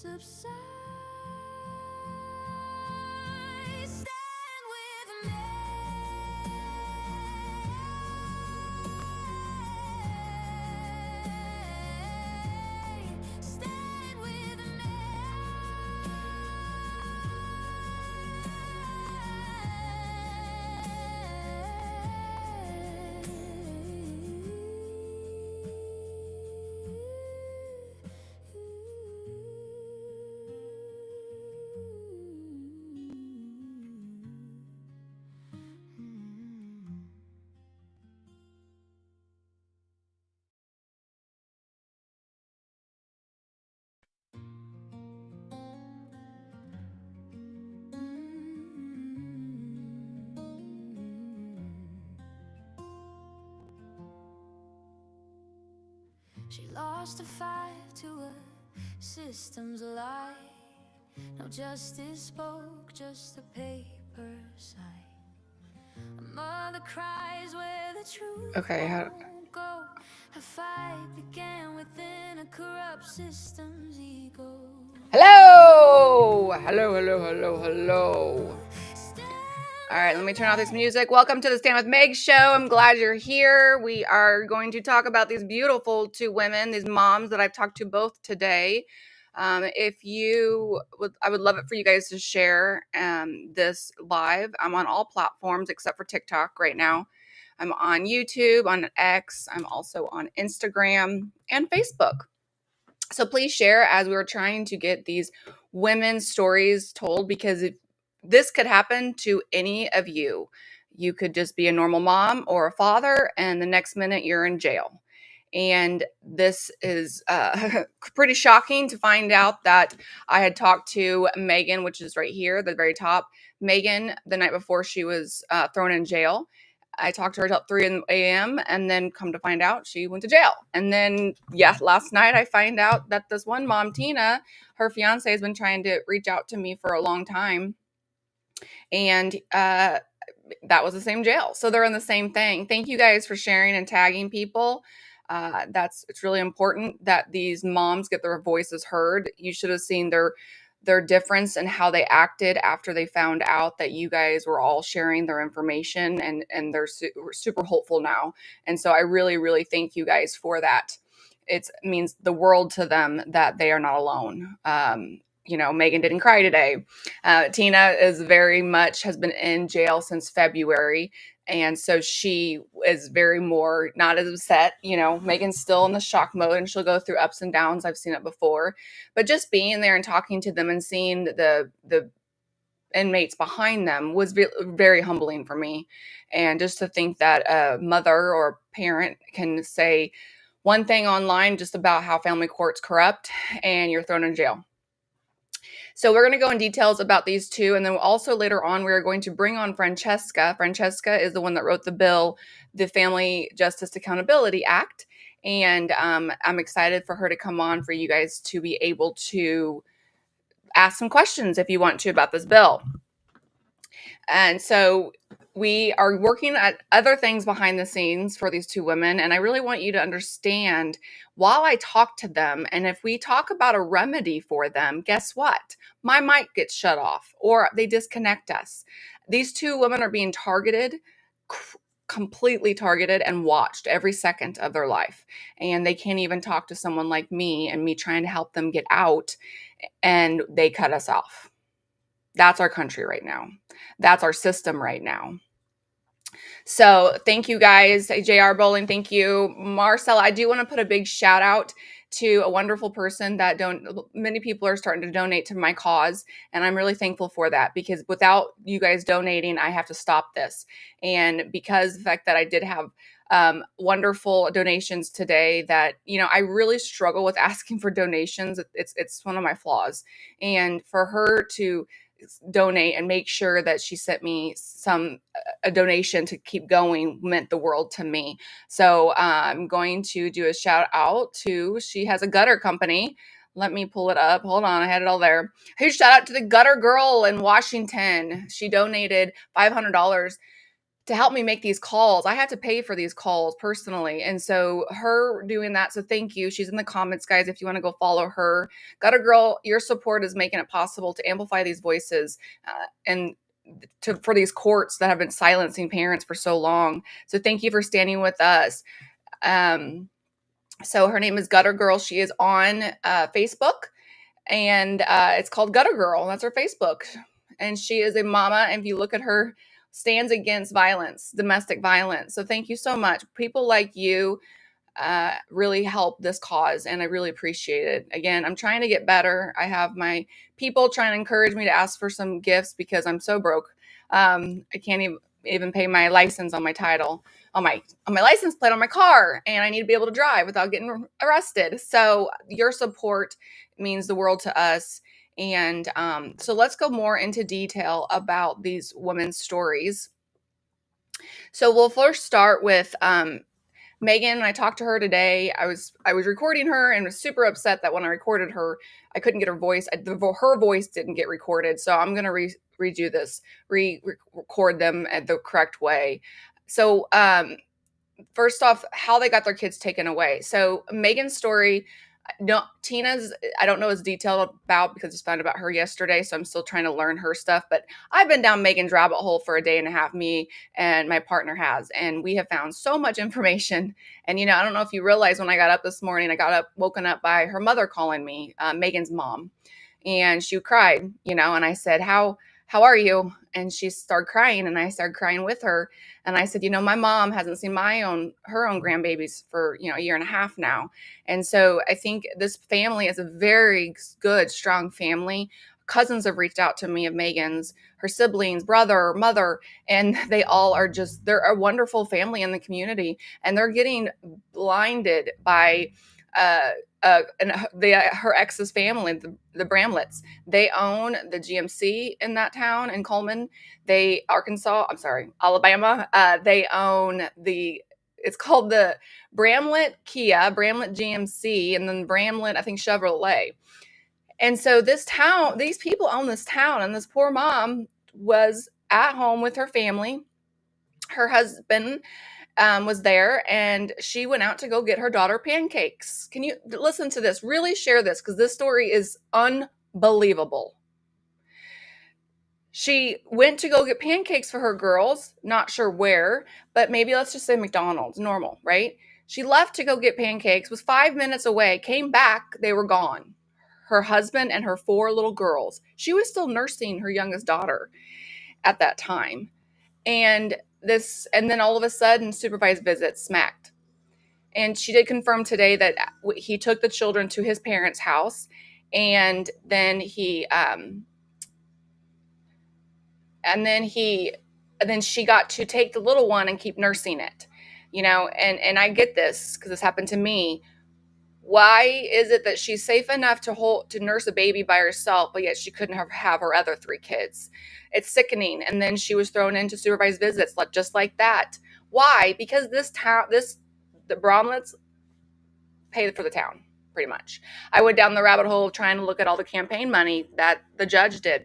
subside. Stand with me. Stand with She lost a fight to a system's lie. No justice spoke, just a paper sigh. A mother cries where the truth won't go. A fight began within a corrupt system's ego. Hello! Hello. All right, let me turn off this music. Welcome to the Stand With Meg show. I'm glad you're here. We are going to talk about these beautiful two women, these moms that I've talked to both today. I would love it for you guys to share this live. I'm on all platforms except for TikTok right now. I'm on YouTube, on X. I'm also on Instagram and Facebook. So please share as we were trying to get these women's stories told, because if this could happen to any of you. You could just be a normal mom or a father, and the next minute you're in jail. And this is pretty shocking to find out that I had talked to Megan, which is right here at the very top. Megan, the night before she was thrown in jail. I talked to her till 3 a.m. and then come to find out she went to jail. And then, last night I find out that this one mom, Tina, her fiance has been trying to reach out to me for a long time. And that was the same jail. So they're in the same thing. Thank you guys for sharing and tagging people. It's really important that these moms get their voices heard. You should have seen their difference in how they acted after they found out that you guys were all sharing their information, and they're super hopeful now. And so I really, really thank you guys for that. It means the world to them that they are not alone. Megan didn't cry today. Tina has been in jail since February. And so she is very more not as upset. Megan's still in the shock mode, and she'll go through ups and downs. I've seen it before, but just being there and talking to them and seeing the inmates behind them was very humbling for me. And just to think that a mother or parent can say one thing online just about how family court's corrupt and you're thrown in jail. So we're going to go in details about these two. And then also later on, we're going to bring on Francesca. Francesca is the one that wrote the bill, the Family Justice Accountability Act. And I'm excited for her to come on for you guys to be able to ask some questions if you want to about this bill. And so we are working at other things behind the scenes for these two women. And I really want you to understand while I talk to them, and if we talk about a remedy for them, guess what? My mic gets shut off or they disconnect us. These two women are being targeted, completely targeted and watched every second of their life. And they can't even talk to someone like me and me trying to help them get out, and they cut us off. That's our country right now. That's our system right now. So thank you guys. JR Bowling, thank you. Marcella, I do want to put a big shout out to a wonderful person that many people are starting to donate to my cause. And I'm really thankful for that, because without you guys donating, I have to stop this. And because the fact that I did have wonderful donations today that, I really struggle with asking for donations. It's one of my flaws. And for her to donate and make sure that she sent me a donation to keep going meant the world to me. So I'm going to do a shout out to, she has a gutter company. Let me pull it up. Hold on. I had it all there. Huge shout out to the gutter girl in Washington. She donated $500 to help me make these calls. I had to pay for these calls personally. And so her doing that. So thank you. She's in the comments, guys, if you want to go follow her. Gutter Girl, your support is making it possible to amplify these voices and for these courts that have been silencing parents for so long. So thank you for standing with us. So her name is Gutter Girl. She is on Facebook, and it's called Gutter Girl. That's her Facebook. And she is a mama. And if you look at her, stands against violence, domestic violence. So thank you so much. People like you really help this cause, and I really appreciate it. Again, I'm trying to get better. I have my people trying to encourage me to ask for some gifts because I'm so broke. I can't even pay my license on my title, on my license plate on my car, and I need to be able to drive without getting arrested. So your support means the world to us. And so let's go more into detail about these women's stories. So we'll first start with Megan. I talked to her today. I was recording her and was super upset that when I recorded her, I couldn't get her voice. Her voice didn't get recorded. So I'm going to redo this, record them at the correct way. So first off, how they got their kids taken away. So Megan's story, no, Tina's, I don't know as detailed about because I just found about her yesterday. So I'm still trying to learn her stuff. But I've been down Megan's rabbit hole for a day and a half, me and my partner has. And we have found so much information. And, I don't know if you realize when I got up this morning, woken up by her mother calling me, Megan's mom. And she cried, and I said, how are you? And she started crying, and I started crying with her. And I said, my mom hasn't seen her own grandbabies for, a year and a half now. And so I think this family is a very good, strong family. Cousins have reached out to me of Megan's, her siblings, brother, mother, and they all are they're a wonderful family in the community. And they're getting blinded by, her ex's family, the Bramletts. They own the GMC in that town in Coleman. Alabama. They own it's called the Bramlett Bramlett GMC, and then Bramlett, I think, Chevrolet. And so these people own this town, and this poor mom was at home with her family. Her husband was there, and she went out to go get her daughter pancakes. Can you listen to this? Really share this, because this story is unbelievable. She went to go get pancakes for her girls, not sure where, but maybe let's just say McDonald's, normal, right? She left to go get pancakes, was 5 minutes away, came back, they were gone. Her husband and her 4 little girls. She was still nursing her youngest daughter at that time. And then all of a sudden, supervised visits smacked. And she did confirm today that he took the children to his parents' house, and then she got to take the little one and keep nursing it, and I get this because this happened to me. Why is it that she's safe enough to nurse a baby by herself, but yet she couldn't have her other 3 kids? It's sickening. And then she was thrown into supervised visits, just like that. Why? Because the Bramletts pay for the town, pretty much. I went down the rabbit hole trying to look at all the campaign money that the judge did.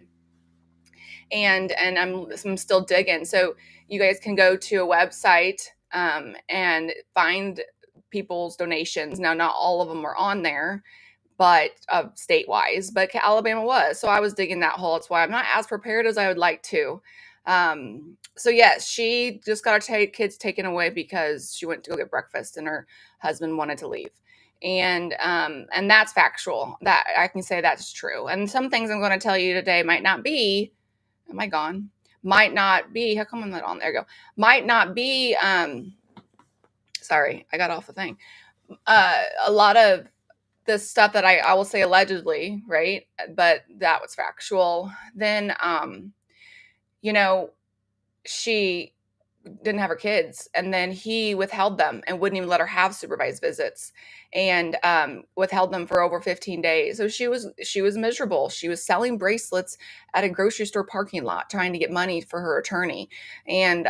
And I'm still digging. So you guys can go to a website and find people's donations. Now, not all of them are on there, but state-wise, but Alabama was. So I was digging that hole. That's why I'm not as prepared as I would like to. So yes, she just got her kids taken away because she went to go get breakfast and her husband wanted to leave. And that's factual. That I can say that's true. And some things I'm going to tell you today might not be, am I gone? Might not be, how come I'm not on? There you go. Might not be, sorry, I got off the thing. A lot of the stuff that I will say allegedly, right? But that was factual. Then, she didn't have her kids, and then he withheld them and wouldn't even let her have supervised visits, and withheld them for over 15 days. So she was miserable. She was selling bracelets at a grocery store parking lot, trying to get money for her attorney. And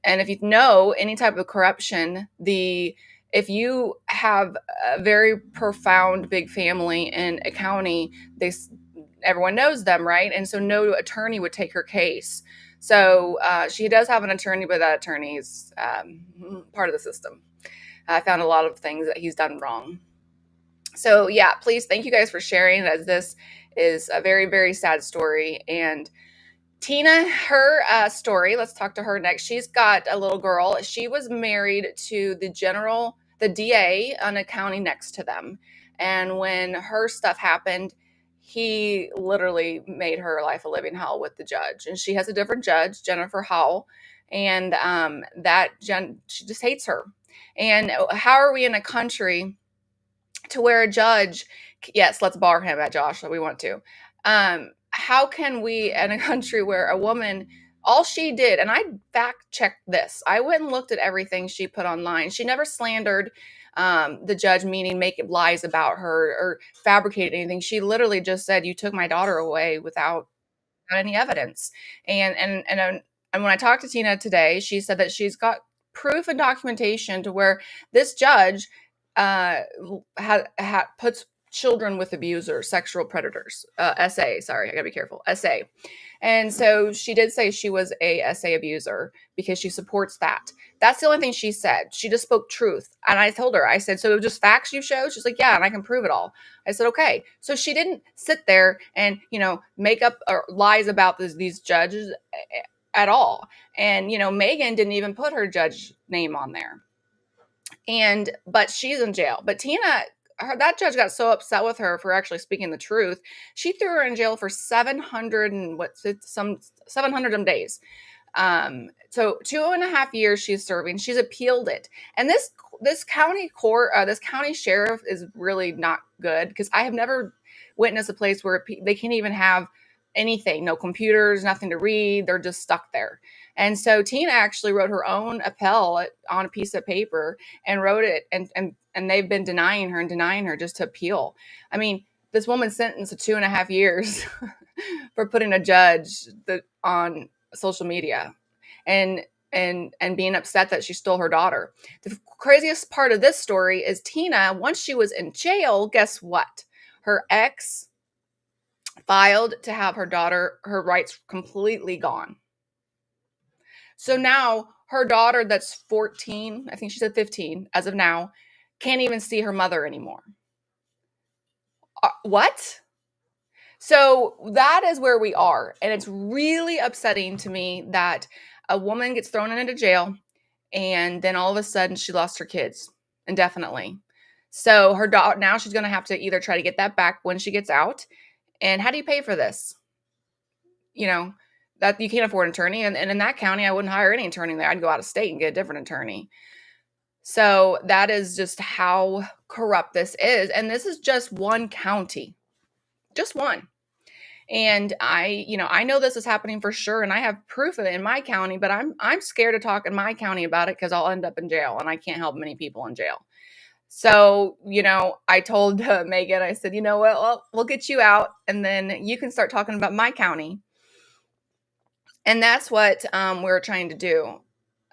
if you know any type of corruption, if you have a very profound big family in a county, everyone knows them, right? And so no attorney would take her case. So she does have an attorney, but that attorney is part of the system. I found a lot of things that he's done wrong. So yeah, please, thank you guys for sharing, as this is a very, very sad story. And Tina, her story, let's talk to her next. She's got a little girl. She was married to the DA on a county next to them. And when her stuff happened, he literally made her life a living hell with the judge. And she has a different judge, Jennifer Howell. And she just hates her. And how are we in a country to where a judge, yes, let's bar him at Josh, we want to. How can we, in a country where a woman, all she did, and I fact checked this, I went and looked at everything she put online. She never slandered the judge, meaning make lies about her or fabricated anything. She literally just said, "You took my daughter away without any evidence." And when I talked to Tina today, she said that she's got proof and documentation to where this judge puts children with abusers, sexual predators. SA, sorry, I gotta be careful. SA. And so she did say she was a SA abuser because she supports that. That's the only thing she said. She just spoke truth. And I told her, I said, "So just facts you showed?" She's like, "Yeah, and I can prove it all." I said, "Okay." So she didn't sit there and, make up lies about these judges at all. And, Megan didn't even put her judge name on there. But she's in jail. But Tina, that judge got so upset with her for actually speaking the truth. She threw her in jail for 700 days. So 2.5 years she's serving. She's appealed it. And this county court, this county sheriff is really not good, because I have never witnessed a place where they can't even have anything, no computers, nothing to read. They're just stuck there. And so Tina actually wrote her own appel on a piece of paper and wrote it, and they've been denying her just to appeal. I mean, this woman's sentenced to 2.5 years for putting a judge on social media and being upset that she stole her daughter. The craziest part of this story is Tina, once she was in jail, guess what? Her ex filed to have her rights completely gone. So now her daughter, that's 14, I think she said 15 as of now, can't even see her mother anymore. What? So that is where we are. And it's really upsetting to me that a woman gets thrown into jail and then all of a sudden she lost her kids indefinitely. So her daughter, now she's going to have to either try to get that back when she gets out. And how do you pay for this? That you can't afford an attorney. And in that county, I wouldn't hire any attorney there. I'd go out of state and get a different attorney. So that is just how corrupt this is. And this is just one county, just one. And I know this is happening for sure, and I have proof of it in my county, but I'm scared to talk in my county about it because I'll end up in jail, and I can't help many people in jail. So, I told Megan, I said, "You know what? Well, we'll get you out, and then you can start talking about my county." And that's what we're trying to do.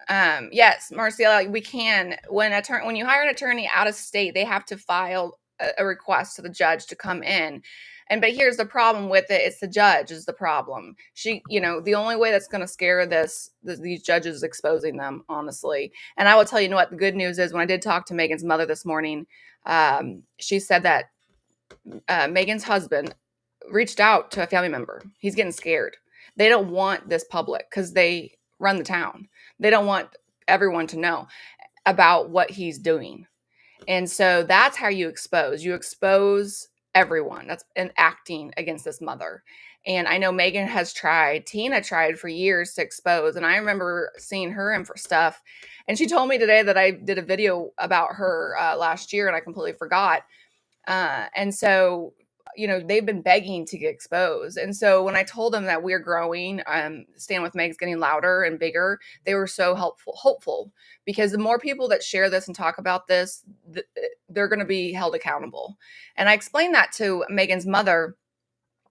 Yes, Marcella, we can. When you hire an attorney out of state, they have to file a request to the judge to come in. But here's the problem with it. It's the judge is the problem. The only way that's going to scare these judges is exposing them, honestly. And I will tell you what, the good news is, when I did talk to Megan's mother this morning, she said that Megan's husband reached out to a family member. He's getting scared. They don't want this public because they run the town. They don't want everyone to know about what he's doing. And so that's how you expose. You expose everyone that's been acting against this mother. And I know Megan has tried, Tina tried for years to expose. And I remember seeing her in for stuff. And she told me today that I did a video about her last year and I completely forgot. And so, they've been begging to get exposed. And so when I told them that we're growing, Stand With Meg's getting louder and bigger, they were so hopeful, because the more people that share this and talk about this, they're going to be held accountable. And I explained that to Megan's mother.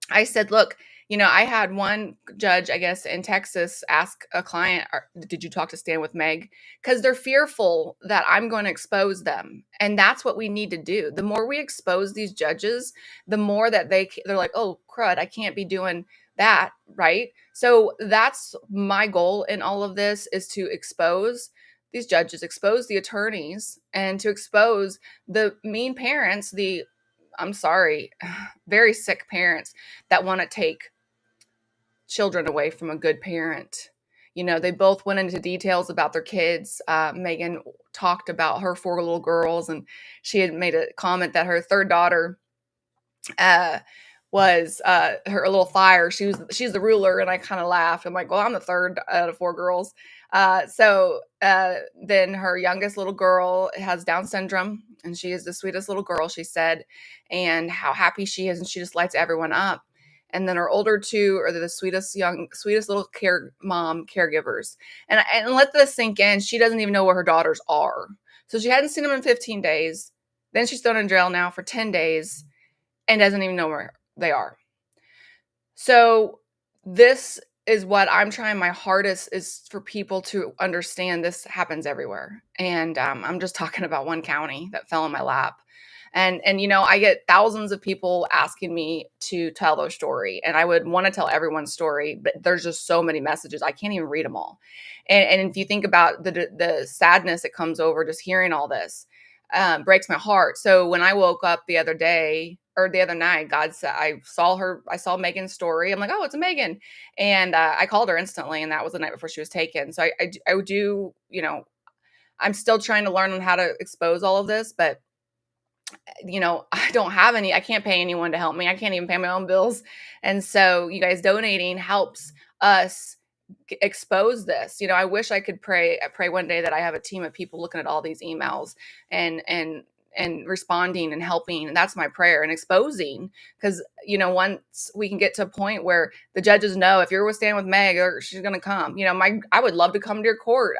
I said, "Look, I had one judge, I guess, in Texas ask a client, did you talk to Stand With Meg? Because they're fearful that I'm going to expose them. And that's what we need to do. The more we expose these judges, the more that they're like, oh, crud, I can't be doing that, right? So that's my goal in all of this, is to expose these judges, expose the attorneys, and to expose the mean parents, the, I'm sorry, very sick parents that want to take children away from a good parent. They both went into details about their kids. Megan talked about her 4 little girls, and she had made a comment that her third daughter uh, was her little fire. She's the ruler, and I kind of laughed. I'm like, well, I'm the third out of 4 girls. Then her youngest little girl has Down syndrome, and she is the sweetest little girl, she said, and how happy she is, and she just lights everyone up. And then her older 2 are the sweetest little caregivers. And let this sink in. She doesn't even know where her daughters are. So she hadn't seen them in 15 days. Then she's thrown in jail now for 10 days and doesn't even know where they are. So this is what I'm trying my hardest, is for people to understand this happens everywhere. And I'm just talking about one county that fell in my lap. And I get thousands of people asking me to tell their story, and I would want to tell everyone's story, but there's just so many messages. I can't even read them all. And if you think about the sadness that comes over just hearing all this, breaks my heart. So when I woke up the other night, God said, I saw Megan's story. I'm like, oh, it's Megan. And I called her instantly, and that was the night before she was taken. So I do, I'm still trying to learn on how to expose all of this, but I don't have I can't pay anyone to help me. I can't even pay my own bills. And so you guys donating helps us expose this. I wish I could pray one day that I have a team of people looking at all these emails and responding and helping. And that's my prayer, and exposing, because, once we can get to a point where the judges know, if you're Stand with Meg, or she's going to come, I would love to come to your court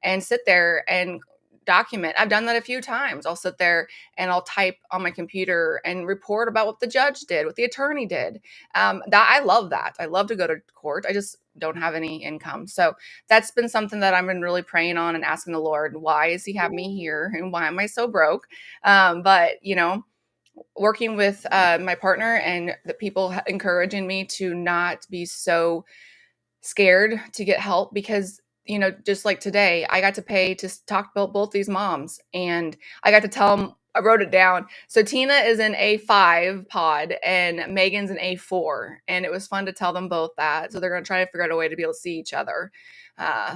and sit there and document. I've done that a few times. I'll sit there and I'll type on my computer and report about what the judge did, what the attorney did. That I love that. I love to go to court. I just don't have any income. So that's been something that I've been really praying on and asking the Lord, why does he have me here? And why am I so broke? But working with my partner and the people encouraging me to not be so scared to get help, because just like today, I got to pay to talk about both these moms, and I got to tell them, I wrote it down. So Tina is an A5 pod and Megan's an A4, and it was fun to tell them both that. So they're going to try to figure out a way to be able to see each other.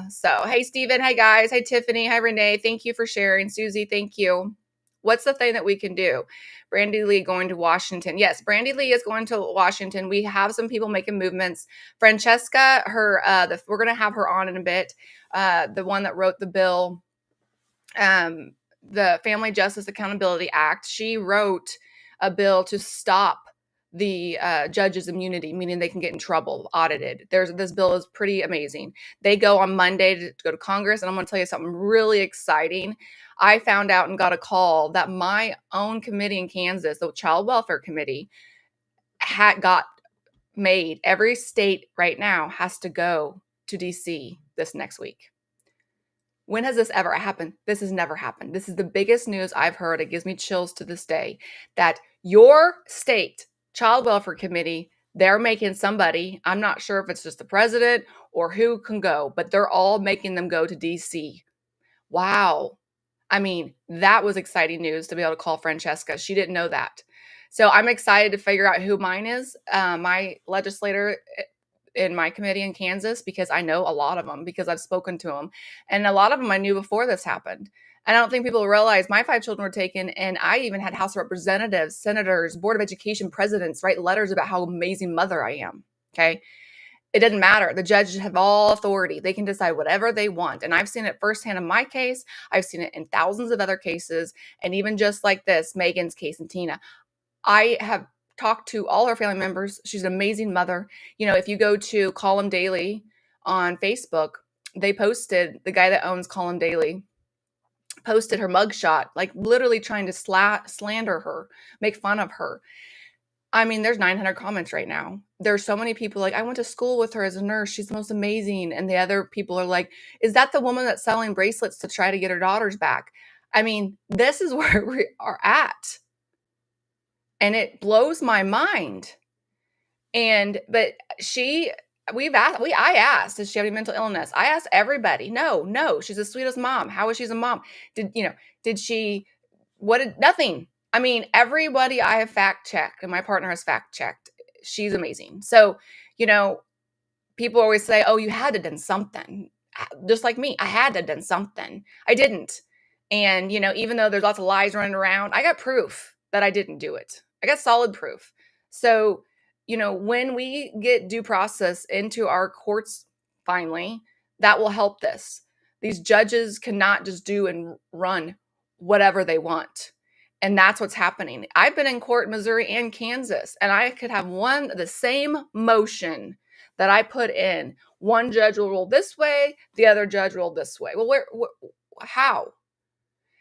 So hey, Steven. Hey, guys. Hey, Tiffany. Hi, Renee. Thank you for sharing. Susie, thank you. What's the thing that we can do? Brandy Lee going to Washington. Yes, Brandy Lee is going to Washington. We have some people making movements. Francesca, we're going to have her on in a bit. The one that wrote the bill, the Family Justice Accountability Act. She wrote a bill to stop the judges' immunity, meaning they can get in trouble, audited. This bill is pretty amazing. They go on Monday to go to Congress, and I'm going to tell you something really exciting. I found out and got a call that my own committee in Kansas, the Child Welfare Committee, got made. Every state right now has to go to DC this next week. When has this ever happened? This has never happened. This is the biggest news I've heard. It gives me chills to this day, that your state Child Welfare Committee, they're making somebody, I'm not sure if it's just the president or who can go, but they're all making them go to DC. Wow. I mean, that was exciting news to be able to call Francesca. She didn't know that. So I'm excited to figure out who mine is, my legislator in my committee in Kansas, because I know a lot of them, because I've spoken to them. And a lot of them I knew before this happened. And I don't think people realize my 5 children were taken, and I even had House of Representatives, senators, Board of Education presidents write letters about how amazing mother I am. Okay. It doesn't matter. The judges have all authority. They can decide whatever they want. And I've seen it firsthand in my case. I've seen it in thousands of other cases. And even just like this, Megan's case and Tina, I have talked to all her family members. She's an amazing mother. If you go to Column Daily on Facebook, they posted, the guy that owns Column Daily posted her mugshot, like literally trying to slander her, make fun of her. I mean, there's 900 comments right now. There's so many people like, I went to school with her as a nurse. She's the most amazing. And the other people are like, is that the woman that's selling bracelets to try to get her daughters back? I mean, this is where we are at. And it blows my mind. But I asked, does she have any mental illness? I asked everybody. No, no, she's the sweetest mom. How is she a mom? Did she, nothing. I mean, everybody I have fact checked and my partner has fact checked. She's amazing. So, you know, people always say, "Oh, you had to done something." Just like me, I had to done something. I didn't. And, even though there's lots of lies running around, I got proof that I didn't do it. I got solid proof. So, when we get due process into our courts finally, that will help this. These judges cannot just do and run whatever they want. And that's what's happening. I've been in court in Missouri and Kansas, and I could have the same motion that I put in. One judge will rule this way, the other judge will rule this way. Well, how?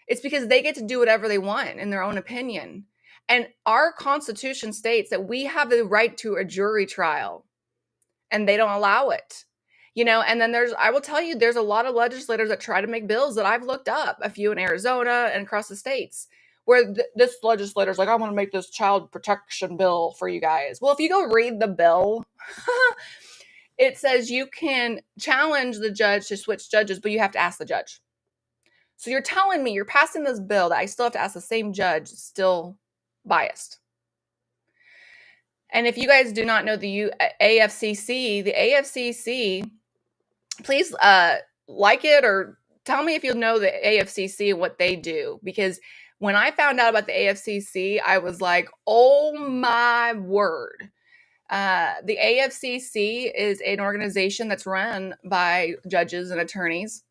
It's because they get to do whatever they want in their own opinion. And our Constitution states that we have the right to a jury trial, and they don't allow it. And then I will tell you, there's a lot of legislators that try to make bills that I've looked up, a few in Arizona and across the states, where this legislator's like, I want to make this child protection bill for you guys. Well, if you go read the bill, it says you can challenge the judge to switch judges, but you have to ask the judge. So you're telling me you're passing this bill that I still have to ask the same judge, still biased. And if you guys do not know the AFCC, please like it or tell me if you know the AFCC and what they do. Because when I found out about the AFCC, I was like, oh my word. The AFCC is an organization that's run by judges and attorneys.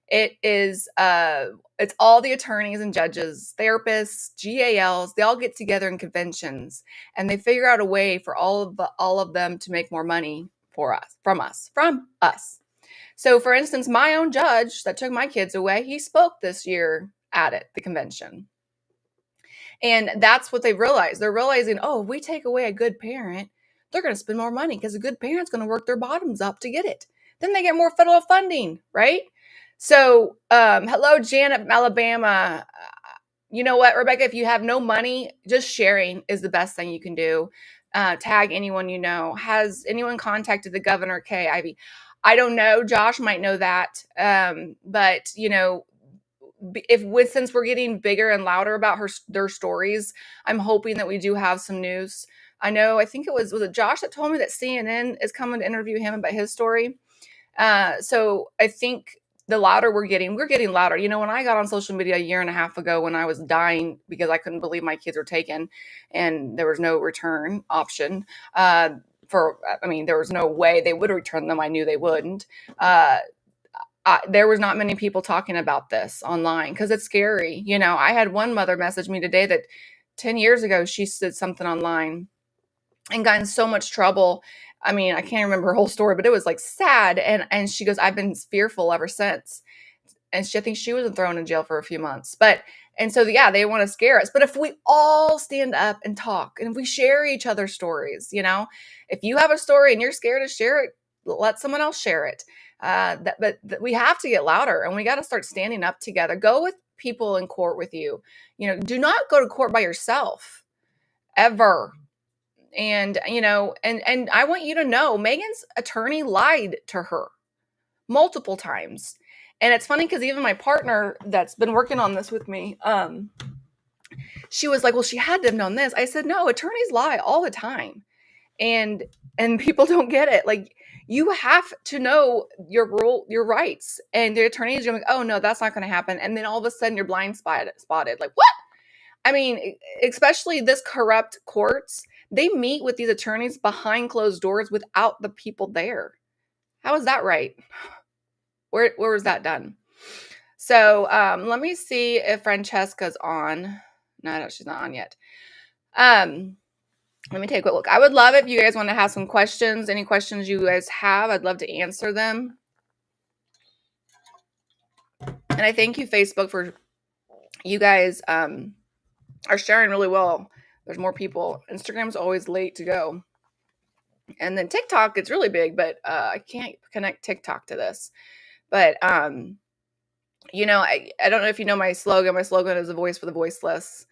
It is it's all the attorneys and judges, therapists, GALs. They all get together in conventions, and they figure out a way for all of them to make more money from us. So, for instance, my own judge that took my kids away, he spoke this year at the convention. And that's what they realized. They're realizing, oh, if we take away a good parent, they're going to spend more money because a good parent's going to work their bottoms up to get it. Then they get more federal funding, right? So, hello, Janet from Alabama. You know what, Rebecca, if you have no money, just sharing is the best thing you can do. Tag anyone you know. Has anyone contacted the governor, Kay Ivey? I don't know. Josh might know that. But, since we're getting bigger and louder about their stories, I'm hoping that we do have some news. I think it was it Josh that told me that CNN is coming to interview him about his story. So I think the louder we're getting louder. When I got on social media a year and a half ago, when I was dying because I couldn't believe my kids were taken and there was no return option, there was no way they would return them. I knew they wouldn't. There was not many people talking about this online because it's scary. I had one mother message me today that 10 years ago, she said something online and got in so much trouble. I can't remember her whole story, but it was like sad. And she goes, I've been fearful ever since. And I think she was thrown in jail for a few months. They want to scare us. But if we all stand up and talk and if we share each other's stories, if you have a story and you're scared to share it, let someone else share it. But we have to get louder and we got to start standing up together. Go with people in court with you. Do not go to court by yourself ever. And, and I want you to know Megan's attorney lied to her multiple times. And it's funny because even my partner that's been working on this with me, she was like, well, she had to have known this. I said, no, attorneys lie all the time. And people don't get it. Like, you have to know your rights. And the attorneys are like, oh, no, that's not going to happen. And then all of a sudden you're blind spotted. Like, what? Especially this corrupt courts, they meet with these attorneys behind closed doors without the people there. How is that right? Where was that done? So let me see if Francesca's on. No, she's not on yet. Let me take a quick look. I would love if you guys want to have some questions. Any questions you guys have, I'd love to answer them. And I thank you, Facebook, for you guys are sharing really well. There's more people. Instagram's always late to go. And then TikTok, it's really big, but I can't connect TikTok to this. But, I don't know if you know my slogan. My slogan is a voice for the voiceless.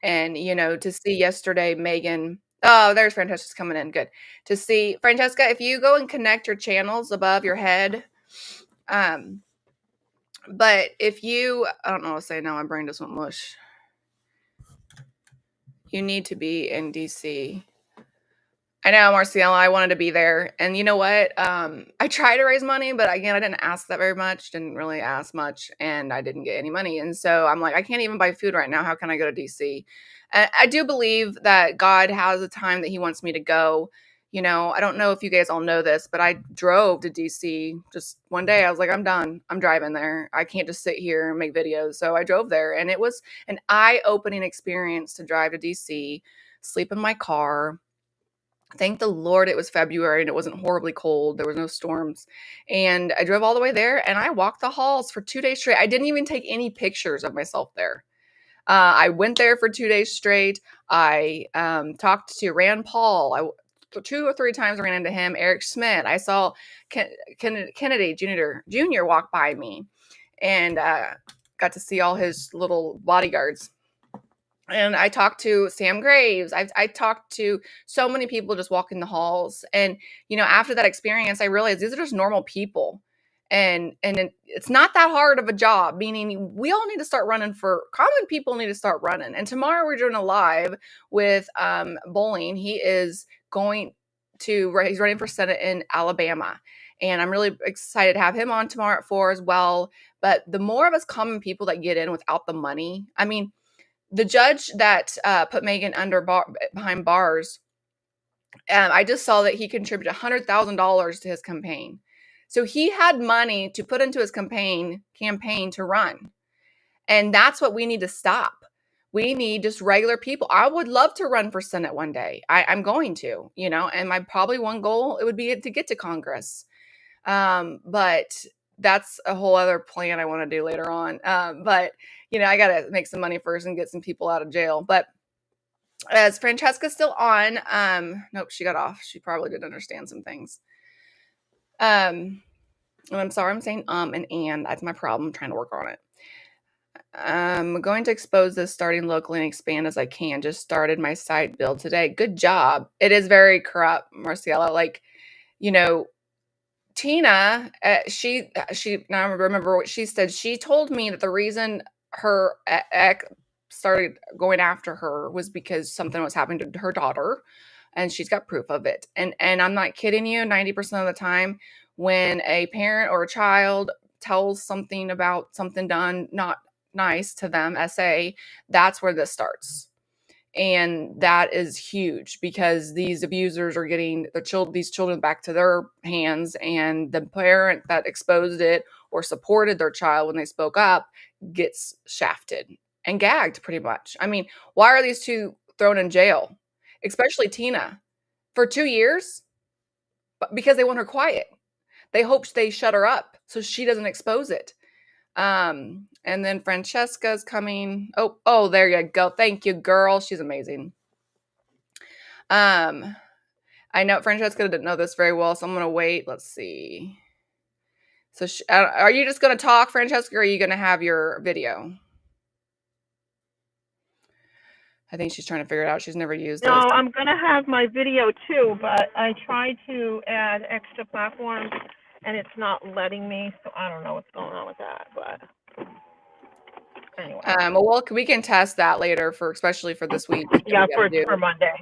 And, to see yesterday, Megan Oh, there's Francesca's coming in. Good to see. Francesca, if you go and connect your channels above your head, but if you, I don't know what to say now, my brain just went mush. You need to be in DC. I know, Marciela, I wanted to be there. And you know what? I tried to raise money, but again, I didn't ask that very much, didn't really ask much, and I didn't get any money. And so I'm like, I can't even buy food right now. How can I go to DC? And I do believe that God has a time that he wants me to go. You know, I don't know if you guys all know this, but I drove to DC just one day. I was like, I'm done. I'm driving there. I can't just sit here and make videos. So I drove there, and it was an eye-opening experience to drive to DC, sleep in my car. Thank the Lord it was February and it wasn't horribly cold. There was no storms. And I drove all the way there and I walked the halls for 2 days straight. I didn't even take any pictures of myself there. I went there for 2 days straight. I talked to Rand Paul. 2 or 3 times I ran into him. Eric Schmidt. I saw Kennedy Jr. walk by me and got to see all his little bodyguards. And I talked to Sam Graves. I talked to so many people just walking the halls. And, you know, after that experience, I realized these are just normal people. And it's not that hard of a job, meaning we all need to start running common people need to start running. And tomorrow we're doing a live with Bowling. He's running for Senate in Alabama. And I'm really excited to have him on tomorrow at 4 as well. But the more of us common people that get in without the money, I mean, the judge that put Megan behind bars, I just saw that he contributed $100,000 to his campaign. So he had money to put into his campaign to run. And that's what we need to stop. We need just regular people. I would love to run for Senate one day. I'm going to, you know, and my probably one goal, it would be to get to Congress. But that's a whole other plan I want to do later on. But you know, I got to make some money first and get some people out of jail. But is Francesca still on? Nope, she got off. She probably didn't understand some things. And I'm sorry I'm saying and. That's my problem. I'm trying to work on it. I'm going to expose this starting locally and expand as I can. Just started my site build today. Good job. It is very corrupt, Marciela. Like, you know, Tina, she now I remember what she said. She told me that the reason her ex started going after her was because something was happening to her daughter, and she's got proof of it. And I'm not kidding you. 90% of the time, when a parent or a child tells something about something done not nice to them, that's where this starts. And that is huge because these abusers are getting these children back to their hands, and the parent that exposed it or supported their child when they spoke up gets shafted and gagged pretty much. I mean, why are these two thrown in jail, especially Tina, for 2 years? Because they want her quiet. They hope they shut her up so she doesn't expose it. And then Francesca's coming. Oh, there you go. Thank you, girl. She's amazing. I know Francesca didn't know this very well, so I'm going to wait. Let's see. So are you just going to talk, Francesca, or are you going to have your video? I think she's trying to figure it out. She's never used it. No, I'm going to have my video too, but I tried to add extra platforms and it's not letting me, so I don't know what's going on with that, but anyway. Well, we can test that later especially for this week. Yeah, for Monday.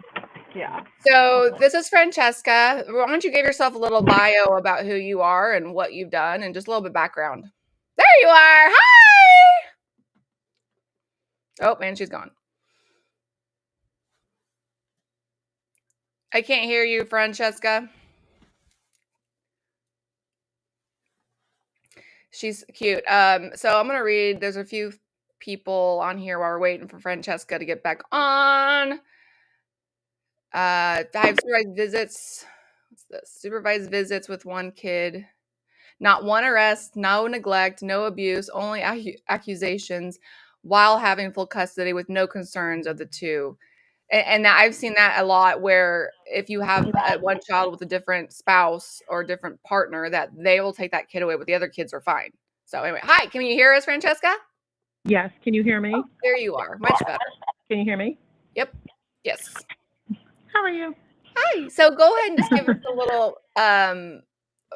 Yeah. So this is Francesca. Why don't you give yourself a little bio about who you are and what you've done and just a little bit of background. There you are. Hi. Oh, man, she's gone. I can't hear you, Francesca. She's cute. So I'm going to read. There's a few people on here while we're waiting for Francesca to get back on. I have supervised visits. What's this? Supervised visits with one kid. Not one arrest, no neglect, no abuse, only accusations while having full custody with no concerns of the two. And I've seen that a lot where if you have one child with a different spouse or different partner, that they will take that kid away, but the other kids are fine. So anyway, hi, can you hear us, Francesca? Yes, can you hear me? Oh, there you are, much better. Can you hear me? Yep, yes. How are you? Hi. So go ahead and just give us a little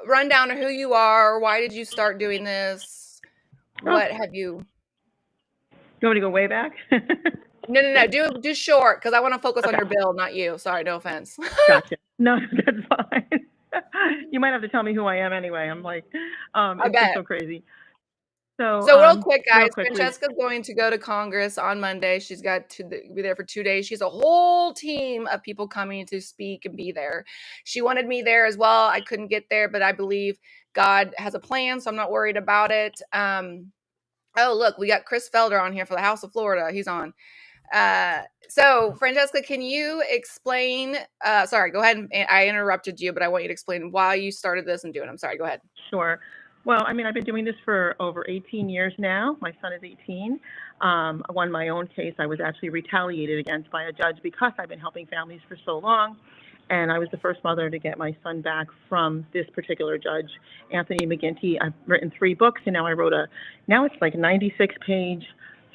rundown of who you are. Why did you start doing this? Oh, What have you? you want me to go way back? No. Do short because I want to focus on Okay, your bill, not you. Sorry, no offense. gotcha. No, that's fine. You might have to tell me who I am anyway. I'm like, I it's just bet. so crazy. So, So real quick, real guys, quickly, Francesca's going to go to Congress on Monday. She's got to be there for 2 days. She's a whole team of people coming to speak and be there. She wanted me there as well. I couldn't get there, but I believe God has a plan, so I'm not worried about it. Oh, look, we got Chris Felder on here for the House of Florida. He's on. So Francesca, can you explain? Sorry, go ahead. I interrupted you, but I want you to explain why you started this and do it. I'm sorry. Go ahead. sure. Well, I mean, I've been doing this for over 18 years now. My son is 18. I won my own case. I was actually retaliated against by a judge because I've been helping families for so long. And I was the first mother to get my son back from this particular judge, Anthony McGinty. I've written 3 books, and now it's like 96-page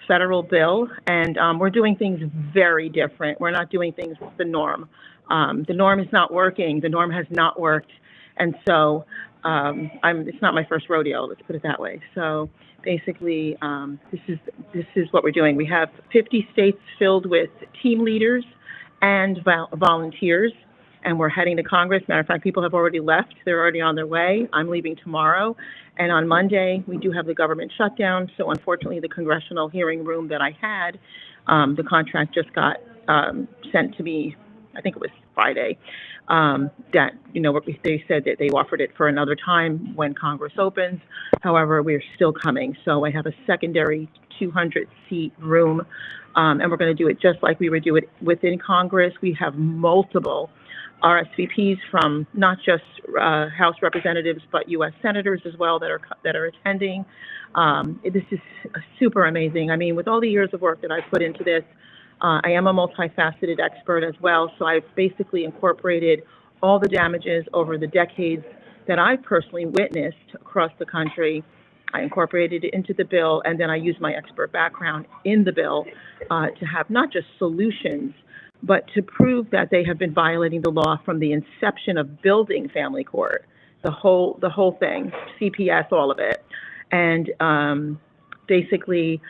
federal bill, and we're doing things very different. We're not doing things the norm. The norm is not working. The norm has not worked. And so it's not my first rodeo, let's put it that way. So basically, this is what we're doing. We have 50 states filled with team leaders and volunteers, and we're heading to Congress. Matter of fact, people have already left. They're already on their way. I'm leaving tomorrow. And on Monday, we do have the government shutdown. So unfortunately, the congressional hearing room that I had, the contract just got sent to me, I think it was Friday, that, they said that they offered it for another time when Congress opens. However, we're still coming. So I have a secondary 200-seat room, and we're going to do it just like we would do it within Congress. We have multiple RSVPs from not just House representatives, but U.S. senators as well that are attending. This is super amazing. I mean, with all the years of work that I've put into this, I am a multifaceted expert as well, so I've basically incorporated all the damages over the decades that I personally witnessed across the country. I incorporated it into the bill, and then I used my expert background in the bill to have not just solutions, but to prove that they have been violating the law from the inception of building family court, the whole thing, CPS, all of it, and basically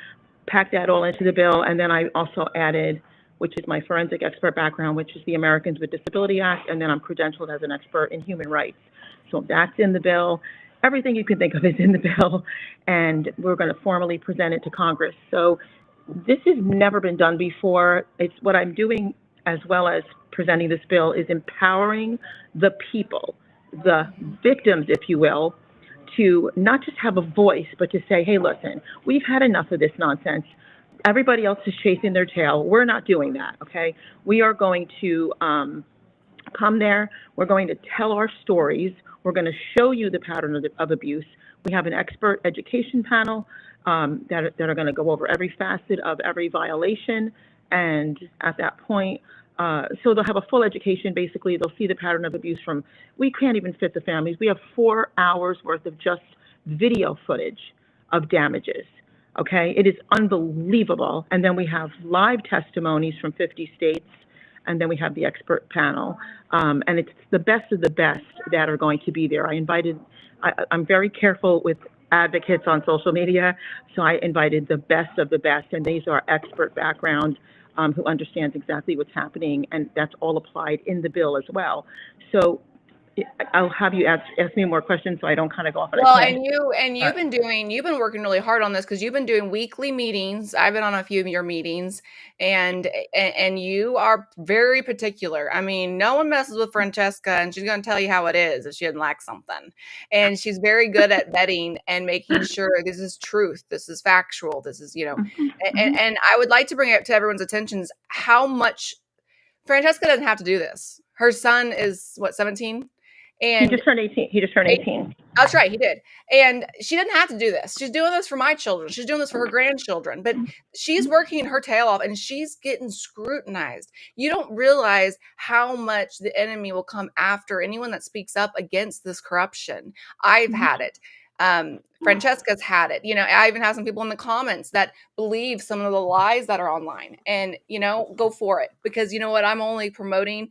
packed that all into the bill. And then I also added, which is my forensic expert background, which is the Americans with Disability Act, and then I'm credentialed as an expert in human rights. So that's in the bill. Everything you can think of is in the bill, and we're going to formally present it to Congress. So this has never been done before. It's what I'm doing, as well as presenting this bill, is empowering the people, the victims, if you will, to not just have a voice, but to say, hey, listen, we've had enough of this nonsense. Everybody else is chasing their tail. We're not doing that, okay? We are going to come there. We're going to tell our stories. We're going to show you the pattern of abuse. We have an expert education panel that are going to go over every facet of every violation. And at that point, so they'll have a full education. Basically, they'll see the pattern of abuse from, we can't even fit the families. We have 4 hours worth of just video footage of damages. Okay, it is unbelievable. And then we have live testimonies from 50 states, and then we have the expert panel. And it's the best of the best that are going to be there. I'm very careful with advocates on social media, so I invited the best of the best, and these are expert background who understands exactly what's happening, and that's all applied in the bill as well. So I'll have you ask me more questions so I don't kind of go off on a Well, tangent. you've been working really hard on this because you've been doing weekly meetings. I've been on a few of your meetings, and you are very particular. I mean, no one messes with Francesca, and she's going to tell you how it is if she doesn't like something. And she's very good at vetting and making sure this is truth, this is factual, this is, and I would like to bring it to everyone's attention how much Francesca doesn't have to do this. Her son is what, 17? He just turned 18. That's right, he did. And she didn't have to do this. She's doing this for my children. She's doing this for her grandchildren. But she's working her tail off, and she's getting scrutinized. You don't realize how much the enemy will come after anyone that speaks up against this corruption. I've had it. Francesca's had it. I even have some people in the comments that believe some of the lies that are online, and go for it, because you know what? I'm only promoting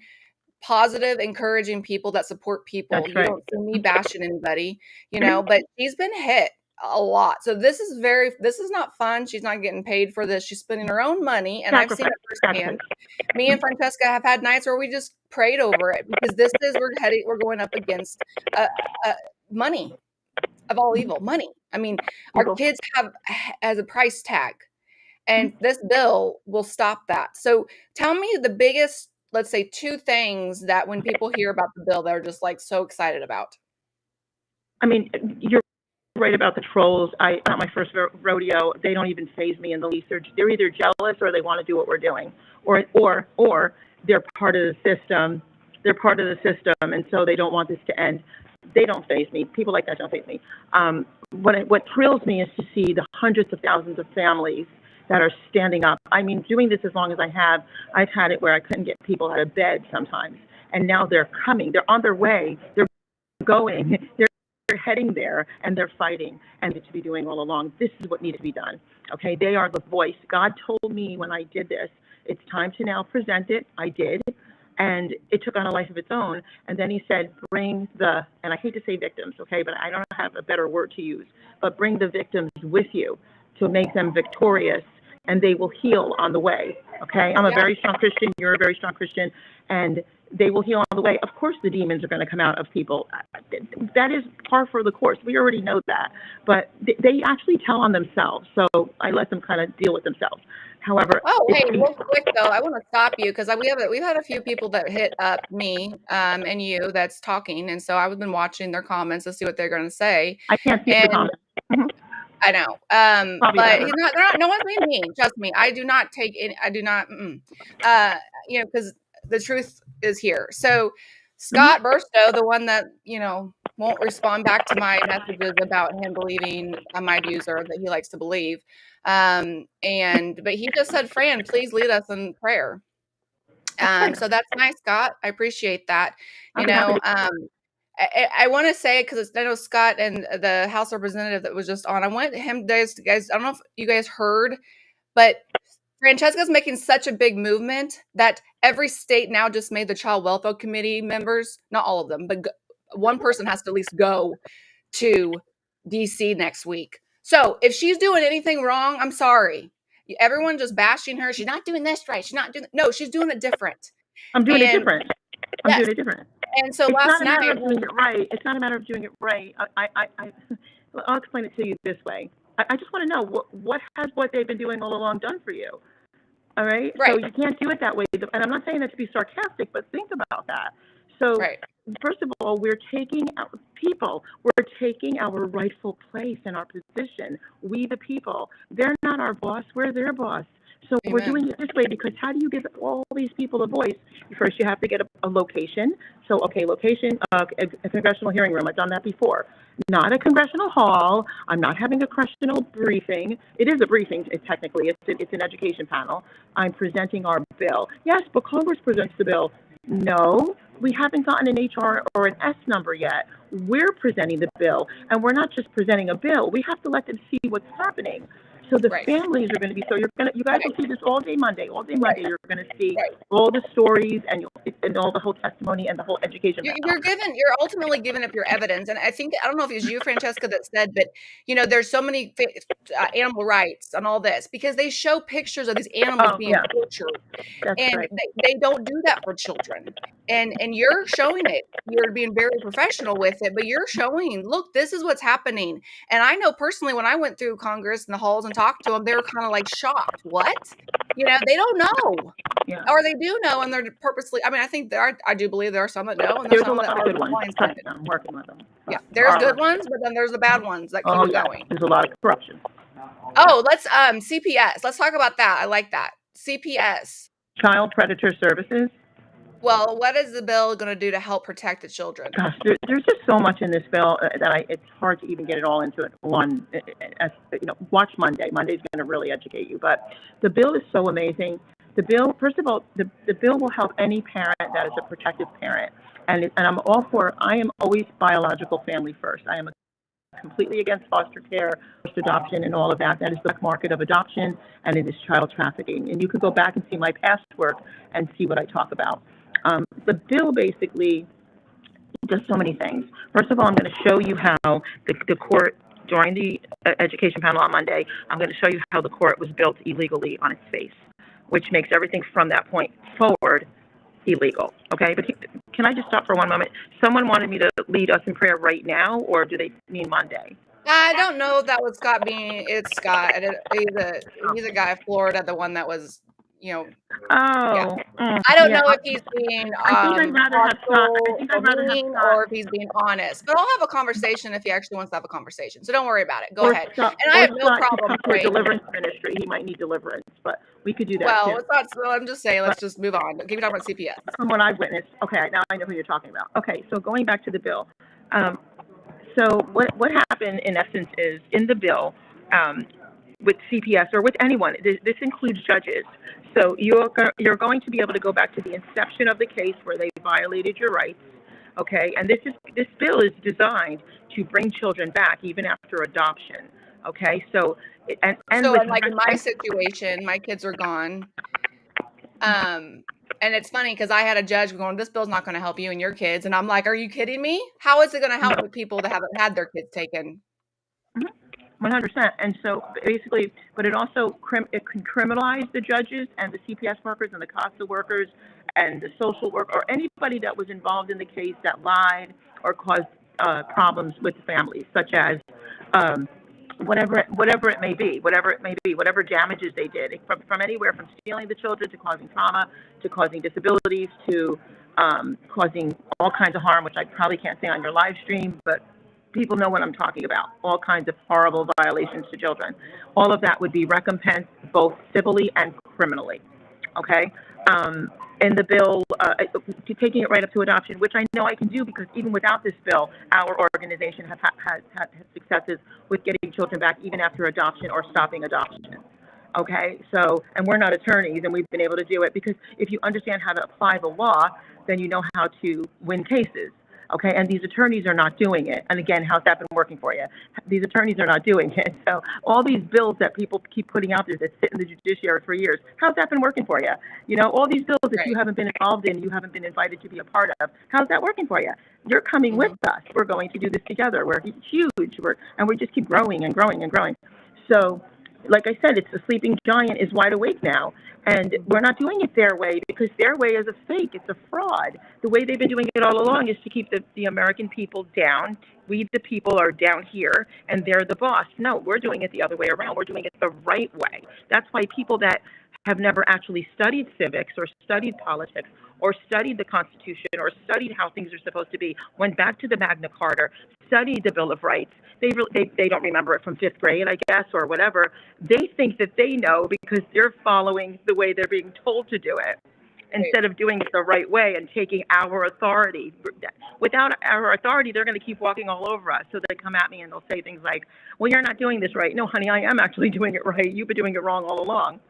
positive, encouraging people that support people. That's You right. don't see me bashing anybody, but she's been hit a lot. So this is not fun. She's not getting paid for this. She's spending her own money, and I've seen it firsthand. Me and Francesca have had nights where we just prayed over it, because we're going up against money of all evil. Money. I mean, our kids have as a price tag, and this bill will stop that. So tell me the biggest, let's say, two things that when people hear about the bill, they're just like so excited about. I mean, you're right about the trolls. Not my first rodeo. They don't even faze me in the least. They're either jealous or they want to do what we're doing, or they're part of the system. They're part of the system, and so they don't want this to end. They don't faze me. People like that don't faze me. What thrills me is to see the hundreds of thousands of families that are standing up. I mean, doing this as long as I have, I've had it where I couldn't get people out of bed sometimes, and now they're coming. They're on their way. They're going. They're heading there, and they're fighting, and to be doing all along. This is what needs to be done. Okay, they are the voice. God told me when I did this, it's time to now present it. I did. And it took on a life of its own. And then he said, bring and I hate to say victims, okay, but I don't have a better word to use, but bring the victims with you to make them victorious, and they will heal on the way, okay? I'm a very strong Christian, you're a very strong Christian, and they will heal on the way. Of course the demons are going to come out of people. That is par for the course. We already know that. But they actually tell on themselves, so I let them kind of deal with themselves. However, hey, real quick though, I want to stop you, because we've had a few people that hit up me and you that's talking, and so I've been watching their comments to see what they're going to say. I can't see the comments. I know, but no one's being mean. Trust me, I do not take any. I do not, because the truth is here. So Scott Burstow, the one that won't respond back to my messages about him believing my views, or that he likes to believe. But he just said, Fran, please lead us in prayer. So that's nice, Scott. I appreciate that. I want to say, because I know Scott and the House representative that was just on, I want him, guys, I don't know if you guys heard, but Francesca's making such a big movement that every state now just made the Child Welfare Committee members, not all of them, but one person has to at least go to DC next week. So if she's doing anything wrong, I'm sorry. Everyone just bashing her. She's not doing this right. No, she's doing it different. I'm doing it different. Doing it different. And so last night, it's not a matter of doing it right. It's not a matter of doing it right. I'll explain it to you this way. I just want to know what they've been doing all along done for you. All right. So you can't do it that way. And I'm not saying that to be sarcastic, but think about that. So first of all, we're taking our rightful place and our position. We the people. They're not our boss. We're their boss. So we're doing it this way, because how do you give all these people a voice? First, you have to get a location. So, location, a congressional hearing room. I've done that before. Not a congressional hall. I'm not having a congressional briefing. It is a briefing, technically. It's an education panel. I'm presenting our bill. Yes, but Congress presents the bill. No, we haven't gotten an HR or an S number yet. We're presenting the bill, and we're not just presenting a bill. We have to let them see what's happening. So the families are going to be, you guys will see this all day Monday. All day Monday, you're going to see all the stories and all the whole testimony and the whole education. You're ultimately giving up your evidence. And I don't know if it was you, Francesca, that said, but there's so many animal rights and all this, because they show pictures of these animals being tortured. They don't do that for children. And you're showing it. You're being very professional with it, but you're showing, look, this is what's happening. And I know personally, when I went through Congress and the halls and talked to them, they were kind of like shocked. What? They don't know. Or they do know, and they're purposely. I mean, I do believe there are some that know, and there's some that are good ones. I'm working with them. Yeah, there's good ones, but then there's the bad ones that keep it going. There's a lot of corruption. Let's CPS. Let's talk about that. I like that. CPS. Child Predator Services. Well, what is the bill going to do to help protect the children? Gosh, there's just so much in this bill that it's hard to even get it all into it. Watch Monday. Monday's going to really educate you. But the bill is so amazing. The bill, first of all, the bill will help any parent that is a protective parent. And I'm all for, I am always biological family first. I am a completely against foster care, forced adoption, and all of that. That is the black market of adoption, and it is child trafficking. And you could go back and see my past work and see what I talk about. The bill basically does so many things. First of all, I'm going to show you how the court, during the education panel on Monday, I'm going to show you how the court was built illegally on its face, which makes everything from that point forward illegal. Okay, but can I just stop for one moment? Someone wanted me to lead us in prayer right now, or do they mean Monday? I don't know if that was Scott being. It's Scott. He's a guy in Florida, the one that was, yeah. I don't know if he's being hostile or mean, or if he's being honest. But I'll have a conversation if he actually wants to have a conversation. So don't worry about it. Go ahead. And I have no problem praying. Deliverance ministry. He might need deliverance, but we could do that. Well, it's not. So I'm just saying. Let's just move on. Keep talking about CPS. From what I've witnessed. Okay, now I know who you're talking about. Okay, so going back to the bill. So what happened in essence is in the bill with CPS or with anyone, this includes judges. So you're going to be able to go back to the inception of the case where they violated your rights, okay? And this bill is designed to bring children back even after adoption, okay? So like in my situation, my kids are gone. And it's funny because I had a judge going, this bill's not going to help you and your kids. And I'm like, are you kidding me? How is it going to help with people that haven't had their kids taken? 100%. And so basically, but it also it can criminalize the judges and the CPS workers and the CASA workers and the social work or anybody that was involved in the case that lied or caused problems with the families, such as whatever it may be, whatever damages they did, from anywhere from stealing the children to causing trauma, to causing disabilities, to causing all kinds of harm, which I probably can't say on your live stream, but people know what I'm talking about, all kinds of horrible violations to children. All of that would be recompensed both civilly and criminally, okay? In the bill, taking it right up to adoption, which I know I can do because even without this bill, our organization has had successes with getting children back even after adoption or stopping adoption. Okay, so, and we're not attorneys and we've been able to do it because if you understand how to apply the law, then you know how to win cases. Okay, and these attorneys are not doing it. And again, how's that been working for you? These attorneys are not doing it. So all these bills that people keep putting out there that sit in the judiciary for years, how's that been working for you? You know, all these bills that you haven't been involved in, you haven't been invited to be a part of, how's that working for you? You're coming with us. We're going to do this together. We're huge. And we just keep growing and growing and growing. So, like I said, it's the sleeping giant is wide awake now. And we're not doing it their way because their way is a fake. It's a fraud. The way they've been doing it all along is to keep the American people down. We, the people, are down here, and they're the boss. No, we're doing it the other way around. We're doing it the right way. That's why people that have never actually studied civics or studied politics or studied the Constitution or studied how things are supposed to be, went back to the Magna Carta, studied the Bill of Rights. They don't remember it from fifth grade, I guess, or whatever. They think that they know because they're following the way they're being told to do it instead of doing it the right way and taking our authority. Without our authority, they're going to keep walking all over us. So they come at me and they'll say things like, well, you're not doing this right. No, honey, I am actually doing it right. You've been doing it wrong all along.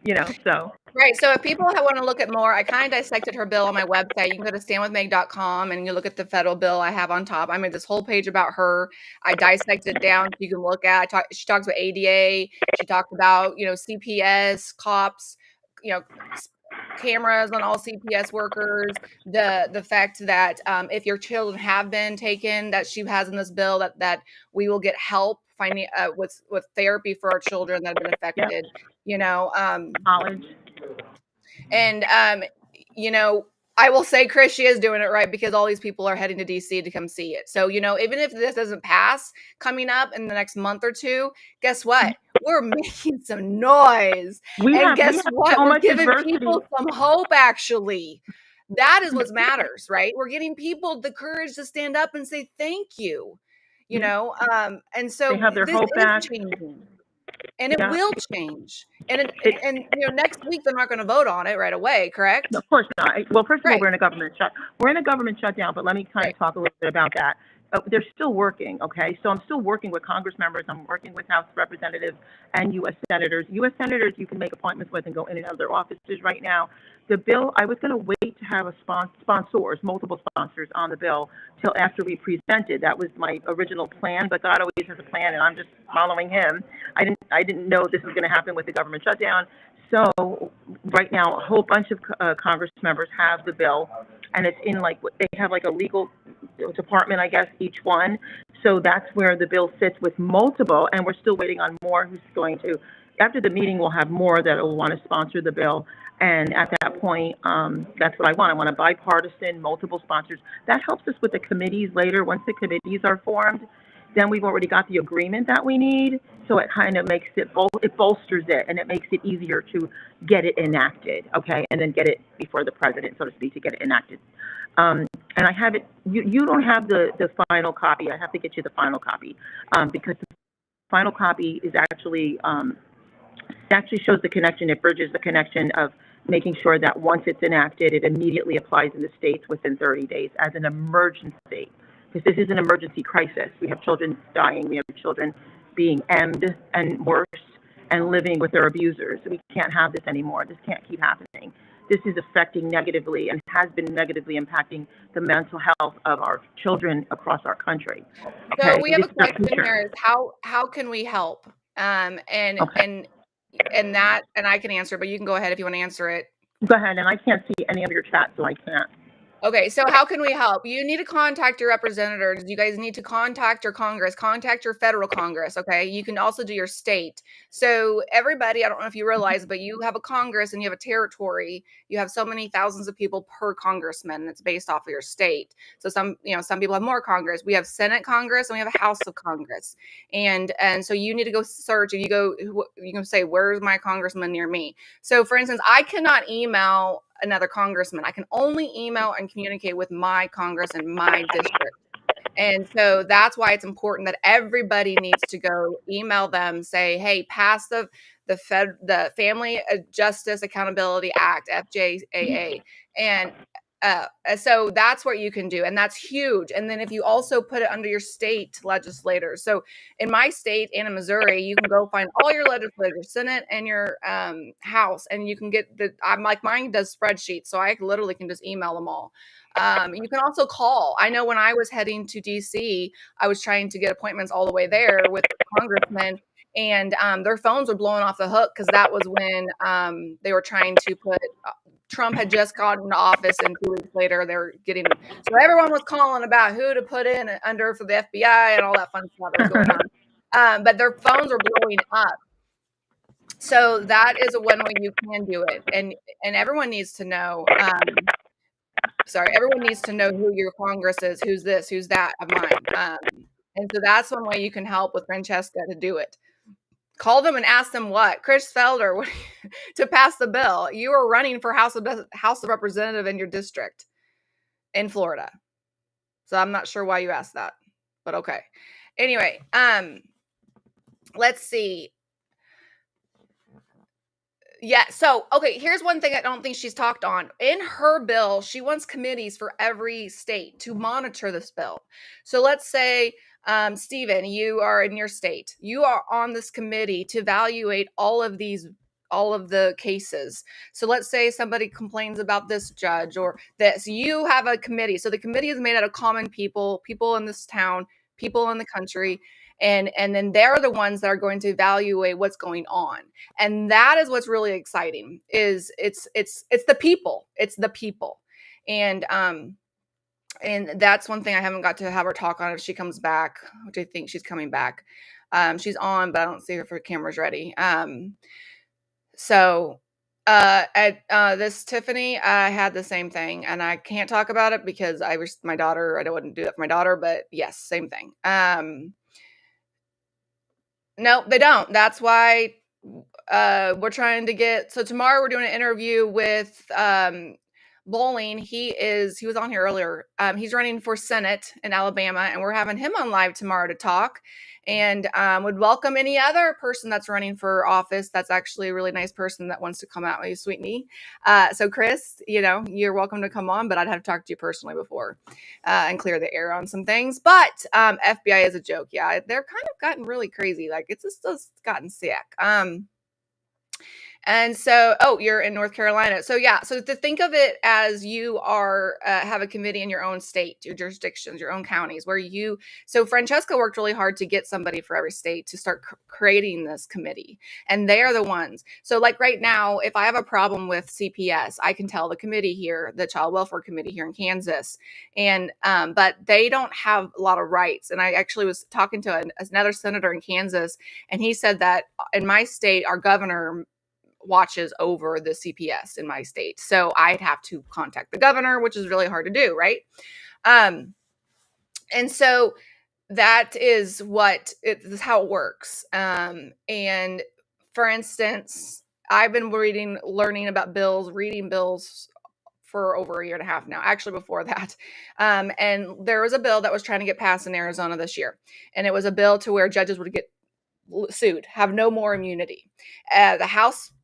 You know, so. Right. So if people want to look at more, I kind of dissected her bill on my website. You can go to standwithmeg.com and you look at the federal bill I have on top. I made this whole page about her. I dissected it down so you can look at. She talks about ADA. She talked about, CPS, cops, cameras on all CPS workers. The fact that if your children have been taken, that she has in this bill that we will get help finding with therapy for our children that have been affected. College. And, I will say, Chris, she is doing it right because all these people are heading to DC to come see it. So, even if this doesn't pass coming up in the next month or two, guess what? We're making some noise. Guess what? We're giving people some hope, actually. That is what matters, right? We're getting people the courage to stand up and say thank you, and so they have their hope back. Changing. And it will change. And next week they're not going to vote on it right away, correct? No, of course not. Well, first of all, we're in a government shutdown, but let me kind of talk a little bit about that. They're still working, okay? So I'm still working with Congress members. I'm working with House representatives and U.S. senators. U.S. senators you can make appointments with and go in and out of their offices right now. the bill, I was going to wait to have multiple sponsors on the bill till after we presented. That was my original plan, but God always has a plan, and I'm just following him. I didn't know this was going to happen with the government shutdown. So right now, a whole bunch of Congress members have the bill, and it's in they have like a legal department, I guess, each one. So that's where the bill sits with multiple, and we're still waiting on more who's going to. After the meeting, we'll have more that will want to sponsor the bill. And at that point, that's what I want. I want a bipartisan, multiple sponsors. That helps us with the committees later. Once the committees are formed, then we've already got the agreement that we need. So it kind of makes it bolsters it, and it makes it easier to get it enacted, okay? And then get it before the president, so to speak, to get it enacted. And I have it, you don't have the final copy. I have to get you the final copy because the final copy is actually, shows the connection. It bridges the connection of making sure that once it's enacted, it immediately applies in the states within 30 days as an emergency. Because this is an emergency crisis. We have children dying. We have children being emmed and worse and living with their abusers. We can't have this anymore. This can't keep happening. This is affecting negatively and has been negatively impacting the mental health of our children across our country. Okay? So we have a question here: is how can we help? Okay. And I can answer, but you can go ahead if you want to answer it. Go ahead, and I can't see any of your chat, so I can't. Okay, so how can we help? You need to contact your representatives. You guys need to contact your Congress, contact your federal Congress, okay? You can also do your state. So everybody, I don't know if you realize, but you have a Congress and you have a territory. You have so many thousands of people per congressman. It's based off of your state. So some people have more Congress. We have Senate Congress and we have a House of Congress. And so you need to go search. If you can say, where's my congressman near me? So for instance, I cannot email another congressman. I can only email and communicate with my Congress and my district. And so that's why it's important that everybody needs to go email them, say, hey, pass the Family Justice Accountability Act, FJAA. And so that's what you can do. And that's huge. And then if you also put it under your state legislators. So in my state and in Missouri, you can go find all your legislators, Senate and your House, and you can get mine does spreadsheets. So I literally can just email them all. You can also call. I know when I was heading to DC, I was trying to get appointments all the way there with congressmen, and their phones were blowing off the hook because that was when they were trying to put Trump had just gotten into office, and 2 weeks later they're getting. So everyone was calling about who to put in under for the FBI and all that fun stuff that was going on. But their phones were blowing up. So that is one way you can do it, and everyone needs to know. Everyone needs to know who your Congress is, who's this, who's that of mine. And so that's one way you can help with Francesca to do it. Call them and ask them what? Chris Felder, to pass the bill. You are running for House of Representative in your district in Florida. So I'm not sure why you asked that, but okay. Anyway, let's see. Yeah. So, okay, here's one thing I don't think she's talked on. In her bill, she wants committees for every state to monitor this bill. So let's say, Stephen, you are in your state. You are on this committee to evaluate all of the cases. So let's say somebody complains about this judge or this. You have a committee. So the committee is made out of common people in this town, people in the country. And then they're the ones that are going to evaluate what's going on. And that is what's really exciting is it's the people. It's the people. And that's one thing I haven't got to have her talk on if she comes back, which I think she's coming back. She's on, but I don't see her if her camera's ready. This Tiffany, I had the same thing, and I can't talk about it because I wouldn't do that for my daughter, but yes, same thing. No, they don't. That's why we're trying to get. So tomorrow we're doing an interview with Bowling. He was on here earlier. He's running for Senate in Alabama, and we're having him on live tomorrow to talk. And would welcome any other person that's running for office. That's actually a really nice person that wants to come out with you, sweet me. So Chris, you're welcome to come on, but I'd have to talk to you personally before and clear the air on some things. But FBI is a joke. Yeah, they're kind of gotten really crazy. Like it's just gotten sick. And so, oh, you're in North Carolina. So yeah, so to think of it as you are have a committee in your own state, your jurisdictions, your own counties, where you. So Francesca worked really hard to get somebody for every state to start creating this committee, and they are the ones. So like right now, if I have a problem with CPS, I can tell the committee here, the Child Welfare Committee here in Kansas, and but they don't have a lot of rights. And I actually was talking to another senator in Kansas, and he said that in my state, our governor watches over the CPS in my state. So I'd have to contact the governor, which is really hard to do, right? And so that is how it works. And for instance, I've been learning about bills, reading bills for over a year and a half now, actually before that. And there was a bill that was trying to get passed in Arizona this year. And it was a bill to where judges would get sued, have no more immunity.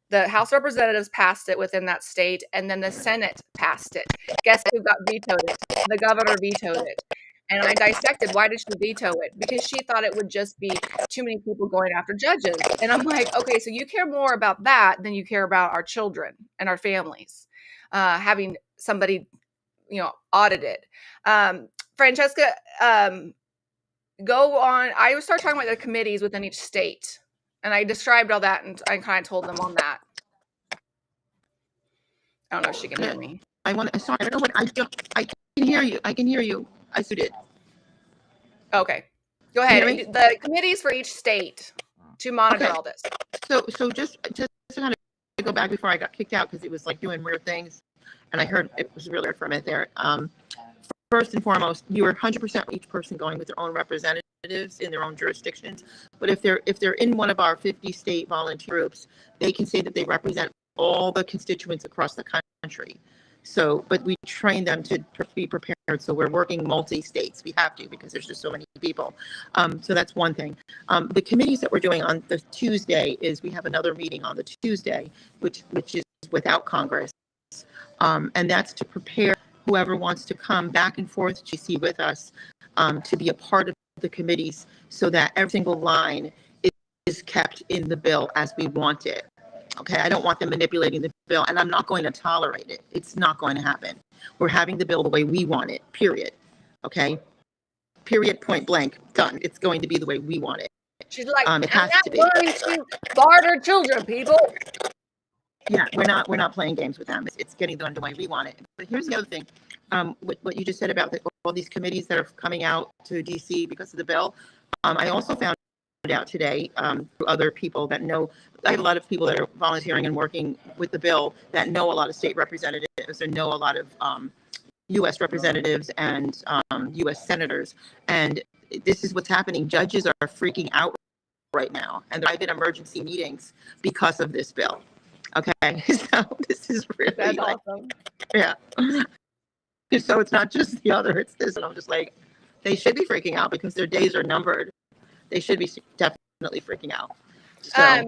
The House Representatives passed it within that state, and then the Senate passed it. Guess who got vetoed it? The governor vetoed it. And I dissected, why did she veto it? Because she thought it would just be too many people going after judges. And I'm like, okay, so you care more about that than you care about our children and our families having somebody, audited. Francesca, go on. I would start talking about the committees within each state. And I described all that, and I kind of told them on that. I don't know if she can hear me. Sorry, I don't know what I can hear you. I can hear you. I did. Okay. Go ahead. The committees for each state to monitor all this. So just to kind of go back before I got kicked out, because it was like doing weird things, and I heard it was really weird for a minute there. First and foremost, you are 100% each person going with their own representatives in their own jurisdictions. But if they're in one of our 50 state volunteer groups, they can say that they represent all the constituents across the country. So, but we train them to be prepared. So we're working multi-states. We have to, because there's just so many people. So that's one thing. The committees that we're doing on the Tuesday is we have another meeting on the Tuesday, which is without Congress. And that's to prepare whoever wants to come back and forth to DC with us to be a part of the committees, so that every single line is kept in the bill as we want it. Okay, I don't want them manipulating the bill, and I'm not going to tolerate it. It's not going to happen. We're having the bill the way we want it, period. Okay, period, point blank, done. It's going to be the way we want it. She's like, it has to be. I'm not going to barter children, people. Yeah, we're not playing games with them. It's getting done the way we want it. But here's the other thing. What you just said about all these committees that are coming out to DC because of the bill. I also found out today through other people that know. I have a lot of people that are volunteering and working with the bill that know a lot of state representatives and know a lot of U.S. representatives and U.S. senators. And this is what's happening. Judges are freaking out right now, and they're in emergency meetings because of this bill. Okay, so this is really that's awesome. Yeah. So it's not just the other, it's this, and I'm just like, they should be freaking out because their days are numbered. They should be definitely freaking out. So, I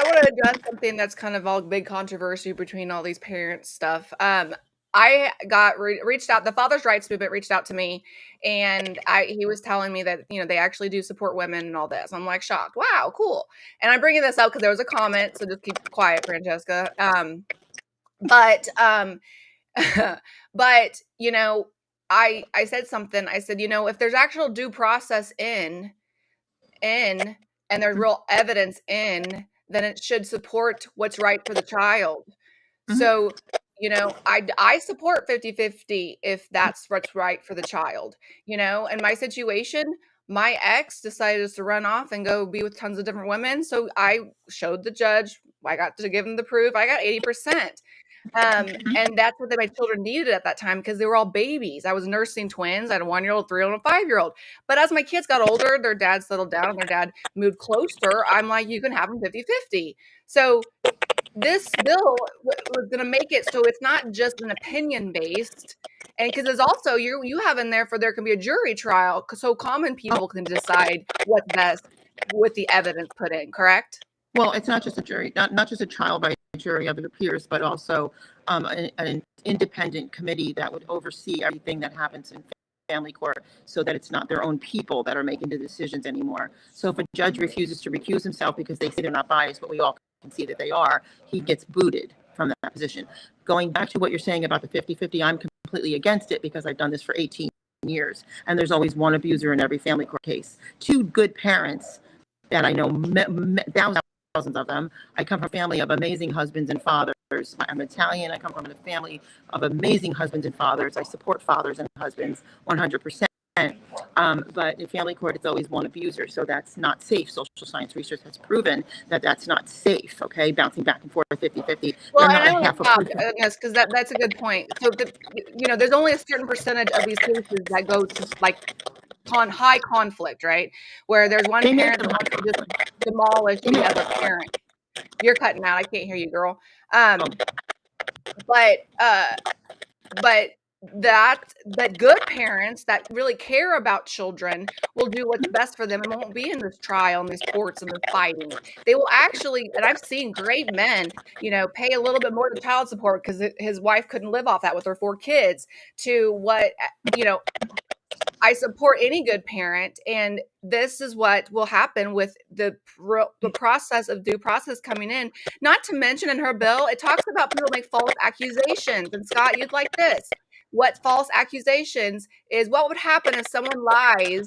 want to address something that's kind of all big controversy between all these parents stuff. I got reached out. The Father's Rights Movement reached out to me, and he was telling me that they actually do support women and all this. I'm like shocked. Wow, cool. And I'm bringing this up because there was a comment, so just keep quiet, Francesca. But I said something. I said, if there's actual due process in and there's real evidence in, then it should support what's right for the child. Mm-hmm. So, I support 50-50 if that's what's right for the child. In my situation, my ex decided to run off and go be with tons of different women. So I showed the judge, I got to give him the proof. I got 80%. And that's what my children needed at that time, because they were all babies. I was nursing twins. I had a 1-year-old, 3-year-old, and a 5-year-old. But as my kids got older, their dad settled down and their dad moved closer. I'm like, you can have them 50-50. So this bill was going to make it so it's not just an opinion based. And because it's also, you have in there for there can be a jury trial, so common people can decide what's best with the evidence put in, correct? Well, it's not just a jury, not just a trial by jury of your peers, but also an independent committee that would oversee everything that happens in family court, so that it's not their own people that are making the decisions anymore. So if a judge refuses to recuse himself because they say they're not biased, but we all can see that they are, he gets booted from that position. Going back to what you're saying about the 50-50, I'm completely against it because I've done this for 18 years, and there's always one abuser in every family court case. Two good parents that I know, thousands of them. I come from a family of amazing husbands and fathers. I'm Italian. I come from a family of amazing husbands and fathers. I support fathers and husbands 100%. But in family court, it's always one abuser. So that's not safe. Social science research has proven that that's not safe. Okay. Bouncing back and forth 50-50. Well, They're and I not a want half to a stop person. this because that's a good point. So there's only a certain percentage of these cases that go to like high conflict, right? Where there's one They make parent them that high wants to just conflict. demolish They the make other them high. parent. You're cutting out. I can't hear you, girl. Oh, But that good parents that really care about children will do what's best for them and won't be in this trial and these courts and this fighting. They will actually, and I've seen great men, pay a little bit more than child support because his wife couldn't live off that with her 4 kids to what, I support any good parent, and this is what will happen with the process of due process coming in. Not to mention in her bill, it talks about people make false accusations. And Scott, you'd like this. What false accusations is what would happen if someone lies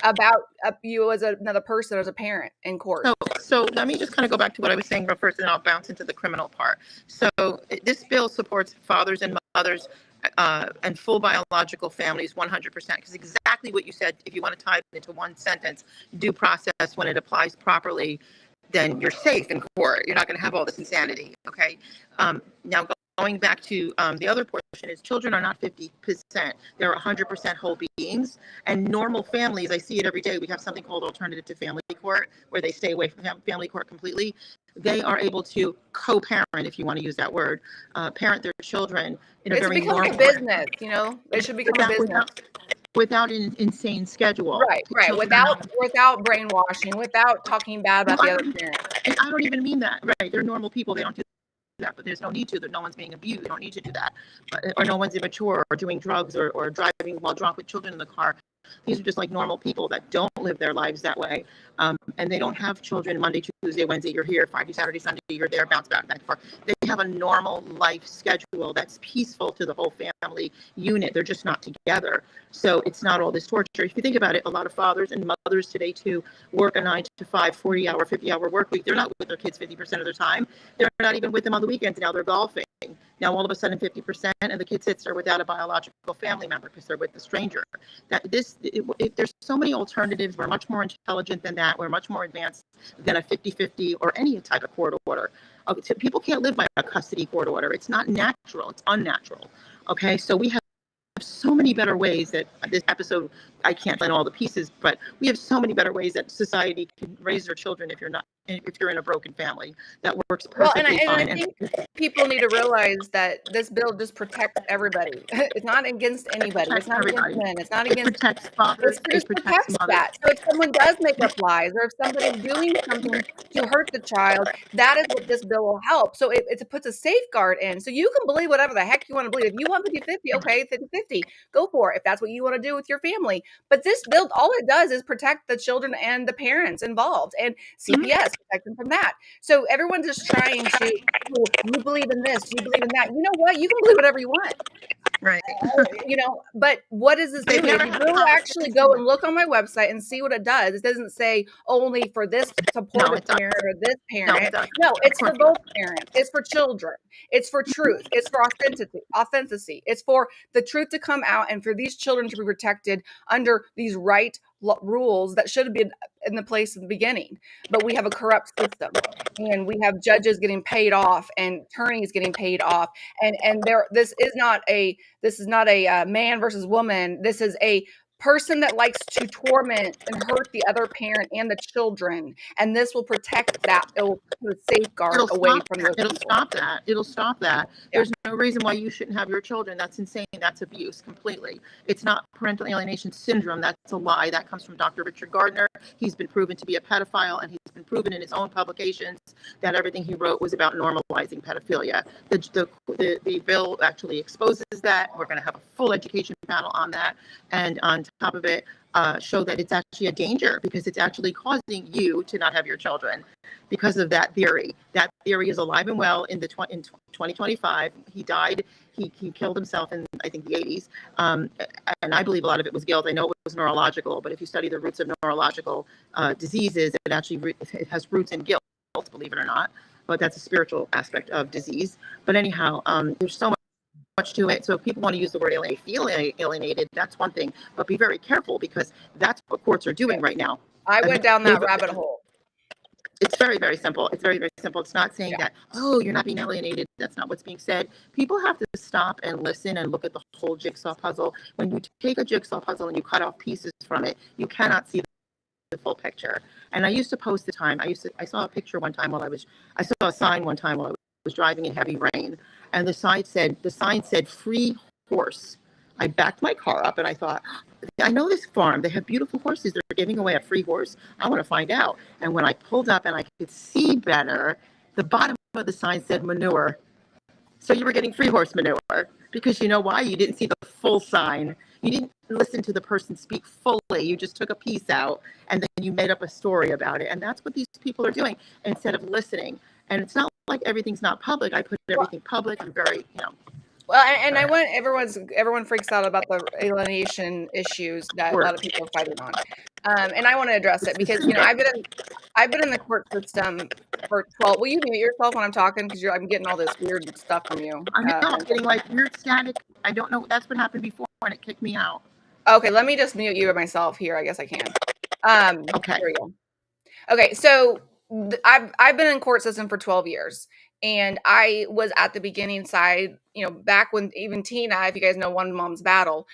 about you as another person, as a parent in court. So let me just kind of go back to what I was saying first, and I'll bounce into the criminal part. So this bill supports fathers and mothers and full biological families 100%, because exactly what you said, if you want to tie it into one sentence, due process, when it applies properly, then you're safe in court. You're not going to have all this insanity. Okay. Now going back to the other portion is children are not 50%. They're 100% whole beings. And normal families, I see it every day. We have something called alternative to family court, where they stay away from family court completely. They are able to co-parent, if you want to use that word, parent their children in a very normal way. It should become a business, It should become a business. Without an insane schedule. Right. Without brainwashing, without talking bad about the other parent. And I don't even mean that. Right. They're normal people. They don't do that, but there's no need to. No one's being abused. They don't need to do that. Or no one's immature or doing drugs or driving while drunk with children in the car. These are just like normal people that don't live their lives that way. And they don't have children Monday, Tuesday, Wednesday, you're here, Friday, Saturday, Sunday, you're there, bounce back and forth. They have a normal life schedule that's peaceful to the whole family unit. They're just not together. So it's not all this torture. If you think about it, a lot of fathers and mothers today too work a 9 to 5, 40-hour, 50-hour work week. They're not with their kids 50% of their time. They're not even with them on the weekends. Now they're golfing. Now all of a sudden 50% and the kid sits there without a biological family member because they're with the stranger. There's so many alternatives. We're much more intelligent than that. We're much more advanced than a 50-50 or any type of court order. People can't live by a custody court order. It's not natural. It's unnatural. Okay, so we have so many better ways that this episode, I can't find all the pieces, but we have so many better ways that society can raise their children if you're in a broken family. That works perfectly fine. I think people need to realize that this bill just protects everybody. It's not against anybody. It's not against men. It's not against. It protects fathers. It protects that. So if someone does make up lies, or if somebody's doing something to hurt the child, that is what this bill will help. So it puts a safeguard in. So you can believe whatever the heck you want to believe. If you want 50-50, okay, 50-50, go for it. If that's what you want to do with your family. But this bill, all it does is protect the children and the parents involved, and CPS protect them from that. So everyone's just trying to, you believe in this, you believe in that. You know what? You can believe whatever you want. Right. But what is this doing? If you really actually go and look on my website and see what it does, it doesn't say only for this supportive parent or this parent. No, it's for both parents. It's for children. It's for truth. It's for authenticity. It's for the truth to come out and for these children to be protected under these right rules that should have been in the place in the beginning. But we have a corrupt system, and we have judges getting paid off and attorneys getting paid off, and this is not a man versus woman. This is a person that likes to torment and hurt the other parent and the children, and this will protect that. It will put a safeguard away from those people. It'll stop that. There's no reason why you shouldn't have your children. That's insane. That's abuse completely. It's not parental alienation syndrome. That's a lie. That comes from Dr. Richard Gardner. He's been proven to be a pedophile, and he's been proven in his own publications that everything he wrote was about normalizing pedophilia. The bill actually exposes that. We're going to have a full education panel on that, and on top of it, show that it's actually a danger because it's actually causing you to not have your children because of that theory. That theory is alive and well in 2025. He died. He killed himself in, I think, the 80s. And I believe a lot of it was guilt. I know it was neurological, but if you study the roots of neurological diseases, it has roots in guilt, believe it or not. But that's a spiritual aspect of disease. But anyhow, there's so much to it. So if people want to use the word feel alienated, that's one thing. But be very careful because that's what courts are doing right now. I went down that rabbit hole. It's very, very simple. It's very, very simple. It's not saying that, oh, you're not being alienated. That's not what's being said. People have to stop and listen and look at the whole jigsaw puzzle. When you take a jigsaw puzzle and you cut off pieces from it, you cannot see the full picture. And I used to post the time. I saw a picture one time I saw a sign one time while I was driving in heavy rain. And the sign said free horse. I backed my car up and I thought, I know this farm. They have beautiful horses. They're giving away a free horse. I want to find out. And when I pulled up and I could see better, the bottom of the sign said manure. So you were getting free horse manure because you know why? You didn't see the full sign. You didn't listen to the person speak fully. You just took a piece out and then you made up a story about it. And that's what these people are doing instead of listening. And it's not like everything's not public. I put everything public. I'm very, Well, and I want everyone freaks out about the alienation issues that a lot of people are fighting on, and I want to address it because I've been in the court system for 12. Will you mute yourself when I'm talking because I'm getting all this weird stuff from you? I'm getting like weird static. I don't know. That's what happened before and it kicked me out. Okay, let me just mute you myself here. I guess I can. Okay. There we go. Okay, so I've been in court system for 12 years. And I was at the beginning side, back when even Tina, if you guys know One Mom's Battle,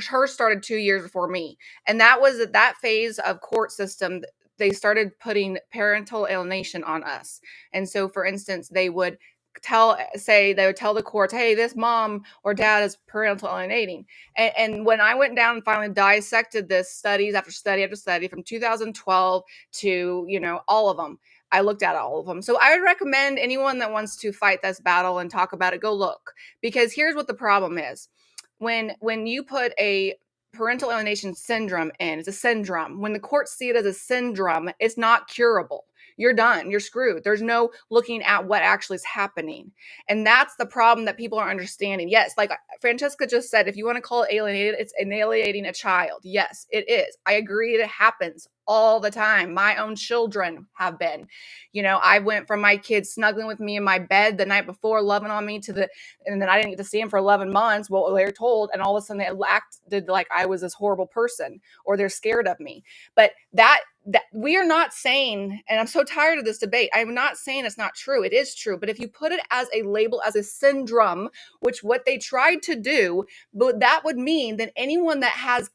hers started 2 years before me. And that was at that phase of court system, they started putting parental alienation on us. And so, for instance, they would tell the courts, hey, this mom or dad is parental alienating. And when I went down and finally dissected this studies after study after study from 2012 to, all of them, I looked at all of them. So I would recommend anyone that wants to fight this battle and talk about it, go look. Because here's what the problem is. When you put a parental alienation syndrome in, it's a syndrome. When the courts see it as a syndrome, it's not curable. You're done. You're screwed. There's no looking at what actually is happening. And that's the problem that people are understanding. Yes, like Francesca just said, if you want to call it alienated, it's alienating a child. Yes, it is. I agree. It happens all the time. My own children have been. I went from my kids snuggling with me in my bed the night before, loving on me and then I didn't get to see them for 11 months, what they were told. And all of a sudden they acted like I was this horrible person or they're scared of me. But that we are not saying, and I'm so tired of this debate, I'm not saying it's not true. It is true. But if you put it as a label, as a syndrome, which what they tried to do, but that would mean that anyone that has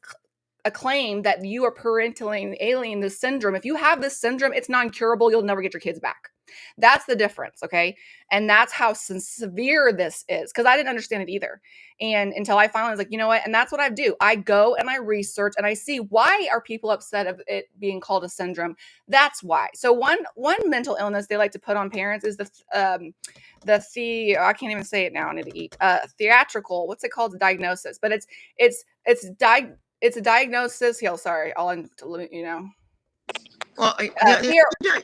a claim that you are parentally alienating this syndrome, if you have this syndrome, it's non-curable. You'll never get your kids back. That's the difference, okay? And that's how severe this is, because I didn't understand it either. And until I finally was like, you know what? And that's what I do. I go and I research and I see, why are people upset of it being called a syndrome? That's why. So one mental illness they like to put on parents is I can't even say it now. I need to eat. Theatrical. What's it called? The diagnosis. But it's a diagnosis. Sorry. Well,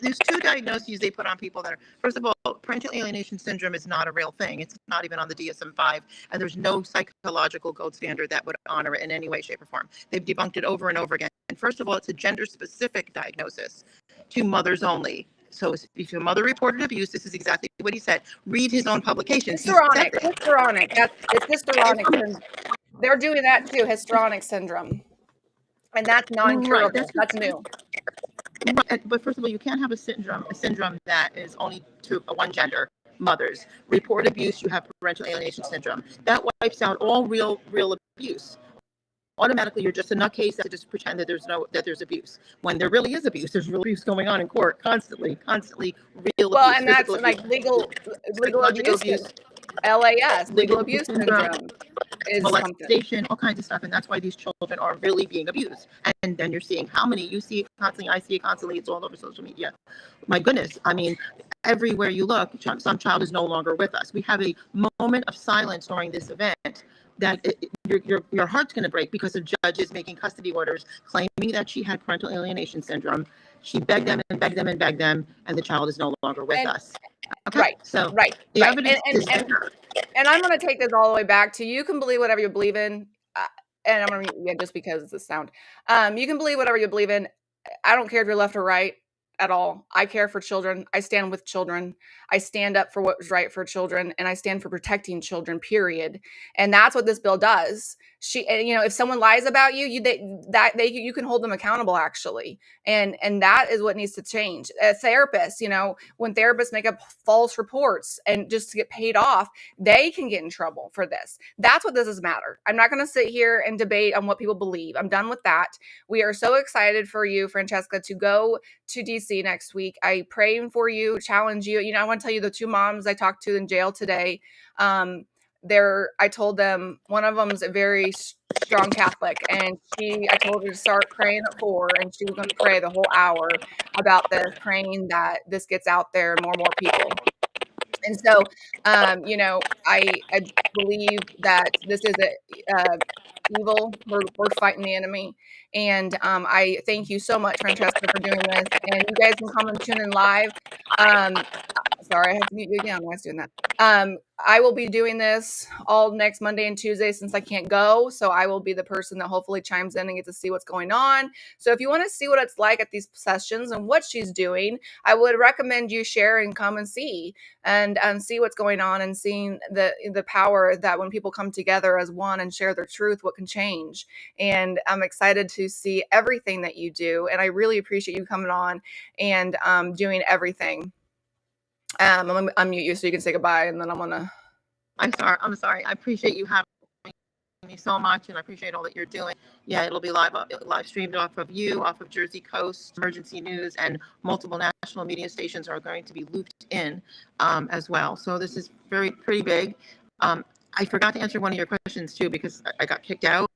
there's two diagnoses they put on people that are, first of all, parental alienation syndrome is not a real thing. It's not even on the DSM-5, and there's no psychological gold standard that would honor it in any way, shape, or form. They've debunked it over and over again. And first of all, it's a gender-specific diagnosis to mothers only. So if your mother reported abuse, this is exactly what he said. Read his own publications. Histrionic. It's histrionic. They're doing that too, histrionic syndrome. And that's non-curable. Right, that's new. But first of all, you can't have a syndrome that is only to one gender, mothers. Report abuse, you have parental alienation syndrome. That wipes out all real abuse. Automatically, you're just a nutcase that just pretend that there's abuse. When there really is abuse, there's real abuse going on in court constantly real abuse. Well, and that's like legal abuse. LAS, legal abuse syndrome. Molestation, all kinds of stuff, and that's why these children are really being abused. And then you're seeing how many, you see it constantly, I see it constantly, it's all over social media. My goodness, I mean, everywhere you look, some child is no longer with us. We have a moment of silence during this event that your heart's going to break because the judge is making custody orders claiming that she had parental alienation syndrome. She begged them and begged them and begged them, and the child is no longer with us. Okay, right, so right, the right. evidence is there. And I'm going to take this all the way back to, you can believe whatever you believe in. And I'm going to, yeah, just because it's the sound. You can believe whatever you believe in. I don't care if you're left or right at all. I care for children. I stand with children. I stand up for what's right for children, and I stand for protecting children, period. And that's what this bill does. If someone lies about you, you can hold them accountable, actually. And that is what needs to change. A therapist, when therapists make up false reports and just to get paid off, they can get in trouble for this. That's what this is matter. I'm not going to sit here and debate on what people believe. I'm done with that. We are so excited for you, Francesca, to go to DC next week. I praying for you, challenge you. I want to tell you, the two moms I talked to in jail today, I told them one of them's a very strong Catholic, and I told her to start praying at 4, and she was going to pray the whole hour about this, praying that this gets out there and more people. And so, I believe that this is evil. We're fighting the enemy. And I thank you so much, Francesca, for doing this. And you guys can come and tune in live. Sorry, I have to mute you again. Why is doing that? I will be doing this all next Monday and Tuesday since I can't go. So I will be the person that hopefully chimes in and gets to see what's going on. So if you want to see what it's like at these sessions and what she's doing, I would recommend you share and come and see and see what's going on, and seeing the power that when people come together as one and share their truth, what can change. And I'm excited to see everything that you do. And I really appreciate you coming on and doing everything. I'm going to unmute you so you can say goodbye, and then I'm sorry. I appreciate you having me so much, and I appreciate all that you're doing. Yeah, it'll be live streamed off of Jersey Coast, Emergency News, and multiple national media stations are going to be looped in as well. So this is pretty big. I forgot to answer one of your questions too, because I got kicked out.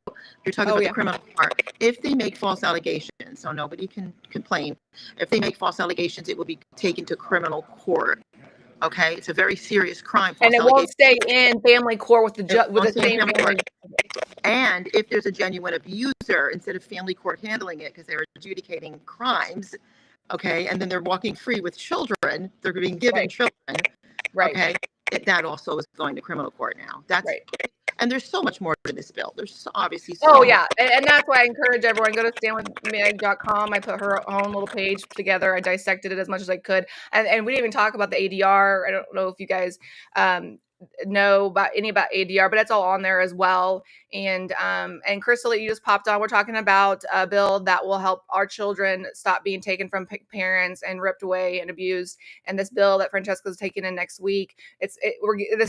You're talking about the criminal part. If they make false allegations, so nobody can complain. If they make false allegations, it will be taken to criminal court. Okay, it's a very serious crime. And it won't stay in family court with the same family. And if there's a genuine abuser, instead of family court handling it because they're adjudicating crimes, okay, and then they're walking free with children, they're being given children, okay, that also is going to criminal court now. That's right. And there's so much more to this bill. There's obviously so much. And that's why I encourage everyone, go to standwithmeg.com. I put her own little page together. I dissected it as much as I could. And we didn't even talk about the ADR. I don't know if you guys know about ADR, but it's all on there as well. And Crystal, you just popped on. We're talking about a bill that will help our children stop being taken from parents and ripped away and abused. And this bill that Francesca's taking in next week, this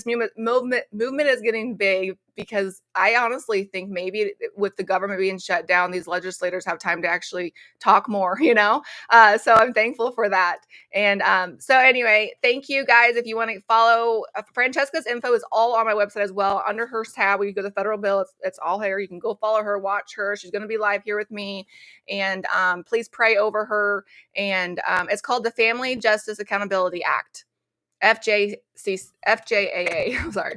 movement is getting big, because I honestly think maybe with the government being shut down, these legislators have time to actually talk more, so I'm thankful for that. And so anyway, thank you guys. If you want to follow Francesca's info is all on my website as well. Under her tab, we go to the federal bill. It's all here. You can go follow her, watch her. She's going to be live here with me. And please pray over her. And it's called the Family Justice Accountability Act. FJAA. Sorry.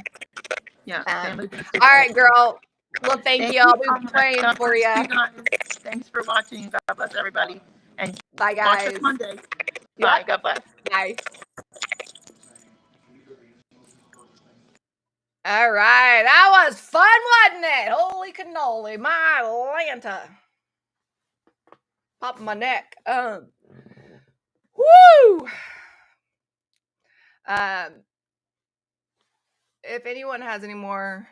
Yeah. All right, girl. Well, thank you. I'll be praying for you. Thanks for watching. God bless everybody. And bye, guys. Watch us Monday. Bye. God bless. Bye. All right. That was fun, wasn't it? Holy cannoli. My Atlanta. Popping my neck. Woo! If anyone has any more.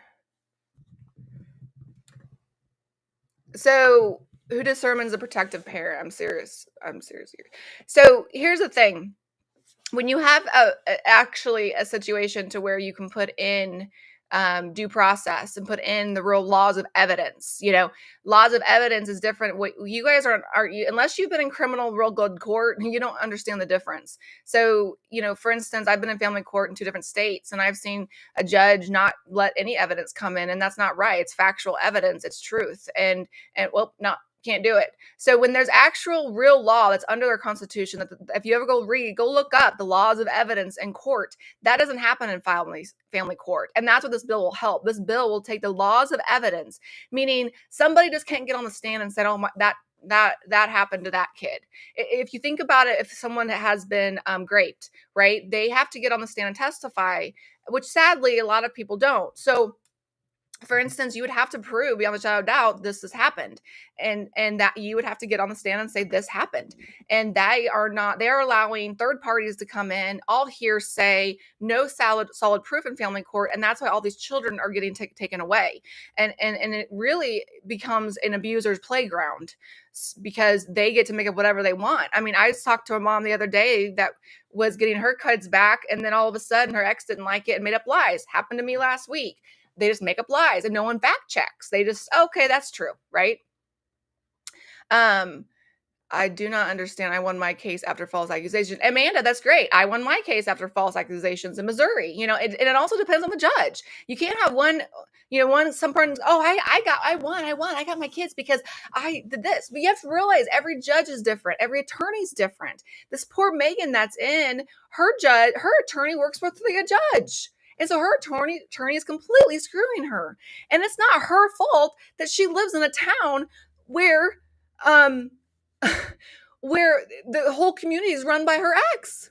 So, who determines a protective parent? I'm serious here. So, here's the thing. When you have actually a situation to where you can put in due process and put in the real laws of evidence, laws of evidence is different. What you guys are unless you've been in criminal real good court, you don't understand the difference. So, for instance, I've been in family court in 2 different states, and I've seen a judge not let any evidence come in, and that's not right. It's factual evidence. It's truth. And well, not Can't do it. So when there's actual real law that's under their constitution, that if you ever go look up the laws of evidence in court, that doesn't happen in family court. And that's what this bill will help. This bill will take the laws of evidence, meaning somebody just can't get on the stand and say, oh, that happened to that kid. If you think about it, if someone has been raped, right, they have to get on the stand and testify, which sadly a lot of people don't. So for instance, you would have to prove beyond a shadow of doubt this has happened, and that you would have to get on the stand and say this happened. And they're allowing third parties to come in, all hearsay, no solid proof in family court, and that's why all these children are getting taken away. And it really becomes an abuser's playground because they get to make up whatever they want. I mean, I just talked to a mom the other day that was getting her kids back, and then all of a sudden her ex didn't like it and made up lies. Happened to me last week. They just make up lies and no one fact checks. They just, okay, that's true, right? I do not understand. I won my case after false accusations. Amanda, that's great. I won my case after false accusations in Missouri. And it also depends on the judge. You can't have some person, I won. I got my kids because I did this. But you have to realize every judge is different. Every attorney's different. This poor Megan that's in, her attorney works with the judge. And so her attorney is completely screwing her. And it's not her fault that she lives in a town where where the whole community is run by her ex.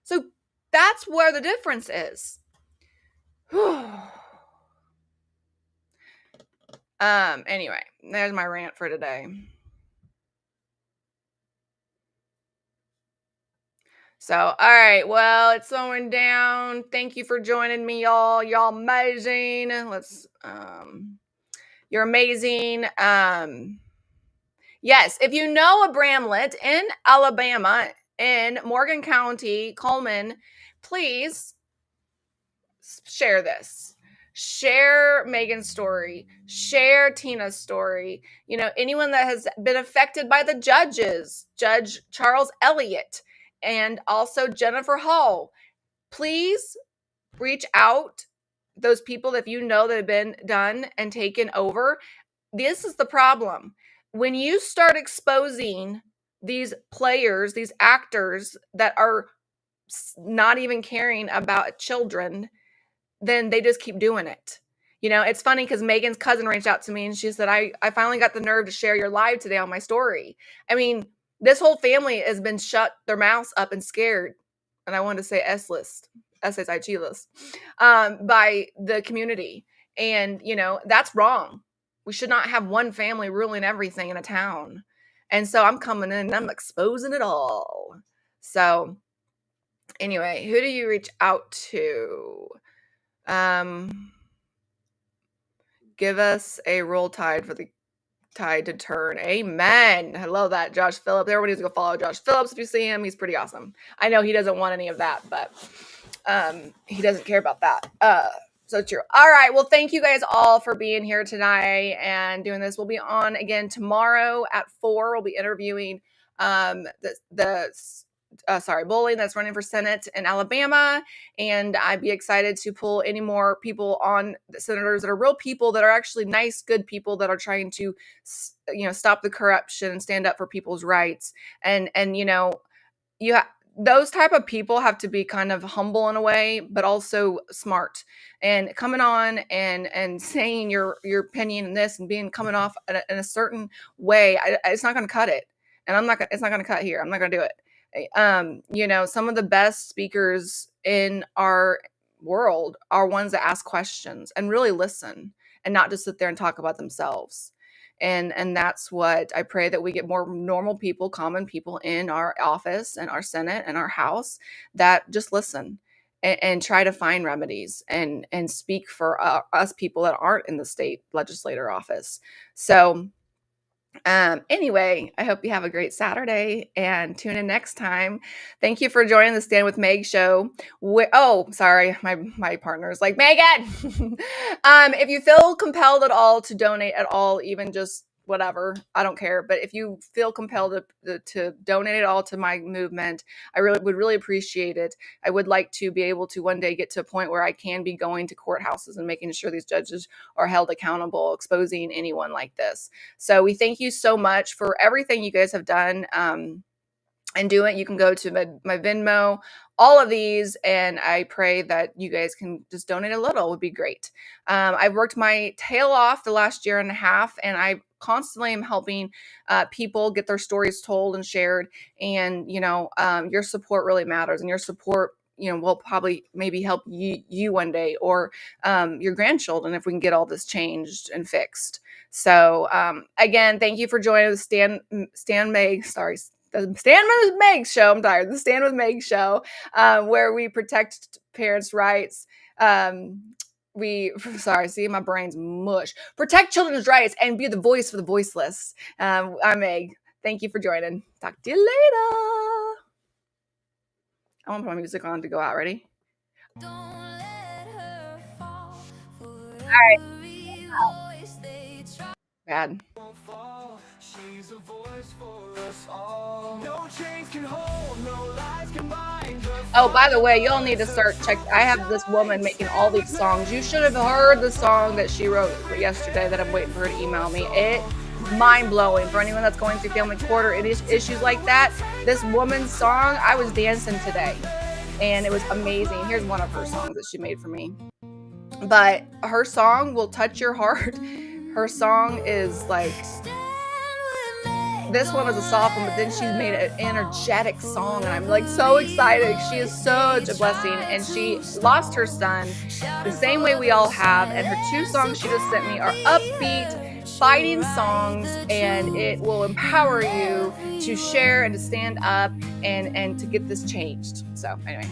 So that's where the difference is. Anyway, there's my rant for today. So, all right. Well, it's slowing down. Thank you for joining me, y'all. Y'all amazing. You're amazing. Yes, if you know a Bramlett in Alabama, in Morgan County, Coleman, please share this. Share Megan's story. Share Tina's story. Anyone that has been affected by the judges, Judge Charles Elliott, and also Jennifer Hall. Please reach out those people that you know that have been done and taken over. This is the problem. When you start exposing these players, these actors that are not even caring about children, then they just keep doing it. It's funny because Megan's cousin reached out to me and she said, I finally got the nerve to share your live today on my story. I mean, this whole family has been shut their mouths up and scared. And I wanted to say S-list, S-H-I-G-list, by the community. And, that's wrong. We should not have one family ruling everything in a town. And so I'm coming in and I'm exposing it all. So anyway, who do you reach out to? Give us a roll tide for the tide to turn. Amen. I love that. Josh Phillips. Everybody needs to go follow Josh Phillips if you see him. He's pretty awesome. I know he doesn't want any of that, but he doesn't care about that. So true. All right. Well, thank you guys all for being here tonight and doing this. We'll be on again tomorrow at 4. We'll be interviewing Bowling that's running for Senate in Alabama. And I'd be excited to pull any more people on, the senators that are real people, that are actually nice, good people that are trying to, stop the corruption and stand up for people's rights. And those type of people have to be kind of humble in a way, but also smart, and coming on and saying your opinion in this and coming off in a certain way. It's not going to cut it. And it's not going to cut here. I'm not going to do it. Some of the best speakers in our world are ones that ask questions and really listen and not just sit there and talk about themselves. And that's what I pray, that we get more normal people, common people in our office and our Senate and our House that just listen and try to find remedies and speak for us people that aren't in the state legislator office. So anyway, I hope you have a great Saturday and tune in next time. Thank you for joining the Stand with Meg show. Sorry, my partner's like, Megan. If you feel compelled at all to donate at all, even just whatever, I don't care. But if you feel compelled to donate it all to my movement, I would really appreciate it. I would like to be able to one day get to a point where I can be going to courthouses and making sure these judges are held accountable, exposing anyone like this. So we thank you so much for everything you guys have done. And do it. You can go to my Venmo, all of these, and I pray that you guys can just donate a little. It would be great. I've worked my tail off the last year and a half, and I constantly am helping people get their stories told and shared. And your support really matters, and your support will probably maybe help you one day, or your grandchildren, if we can get all this changed and fixed. So again, thank you for joining the Stand with Meg show. I'm tired. The Stand with Meg show, where we protect parents' rights. See, my brain's mush. Protect children's rights and be the voice for the voiceless. I'm Meg. Thank you for joining. Talk to you later. I want to put my music on to go out. Ready? All right. Bad. Oh, by the way, y'all need to check. I have this woman making all these songs. You should have heard the song that she wrote yesterday that I'm waiting for her to email me. It's mind-blowing for anyone that's going through family court or issues like that. This woman's song, I was dancing today, and it was amazing. Here's one of her songs that she made for me. But her song will touch your heart. Her song is like, this one was a soft one, but then she made an energetic song, and I'm like so excited. She is such a blessing, and she lost her son the same way we all have, and her 2 songs she just sent me are upbeat, fighting songs, and it will empower you to share and to stand up and to get this changed. So anyway.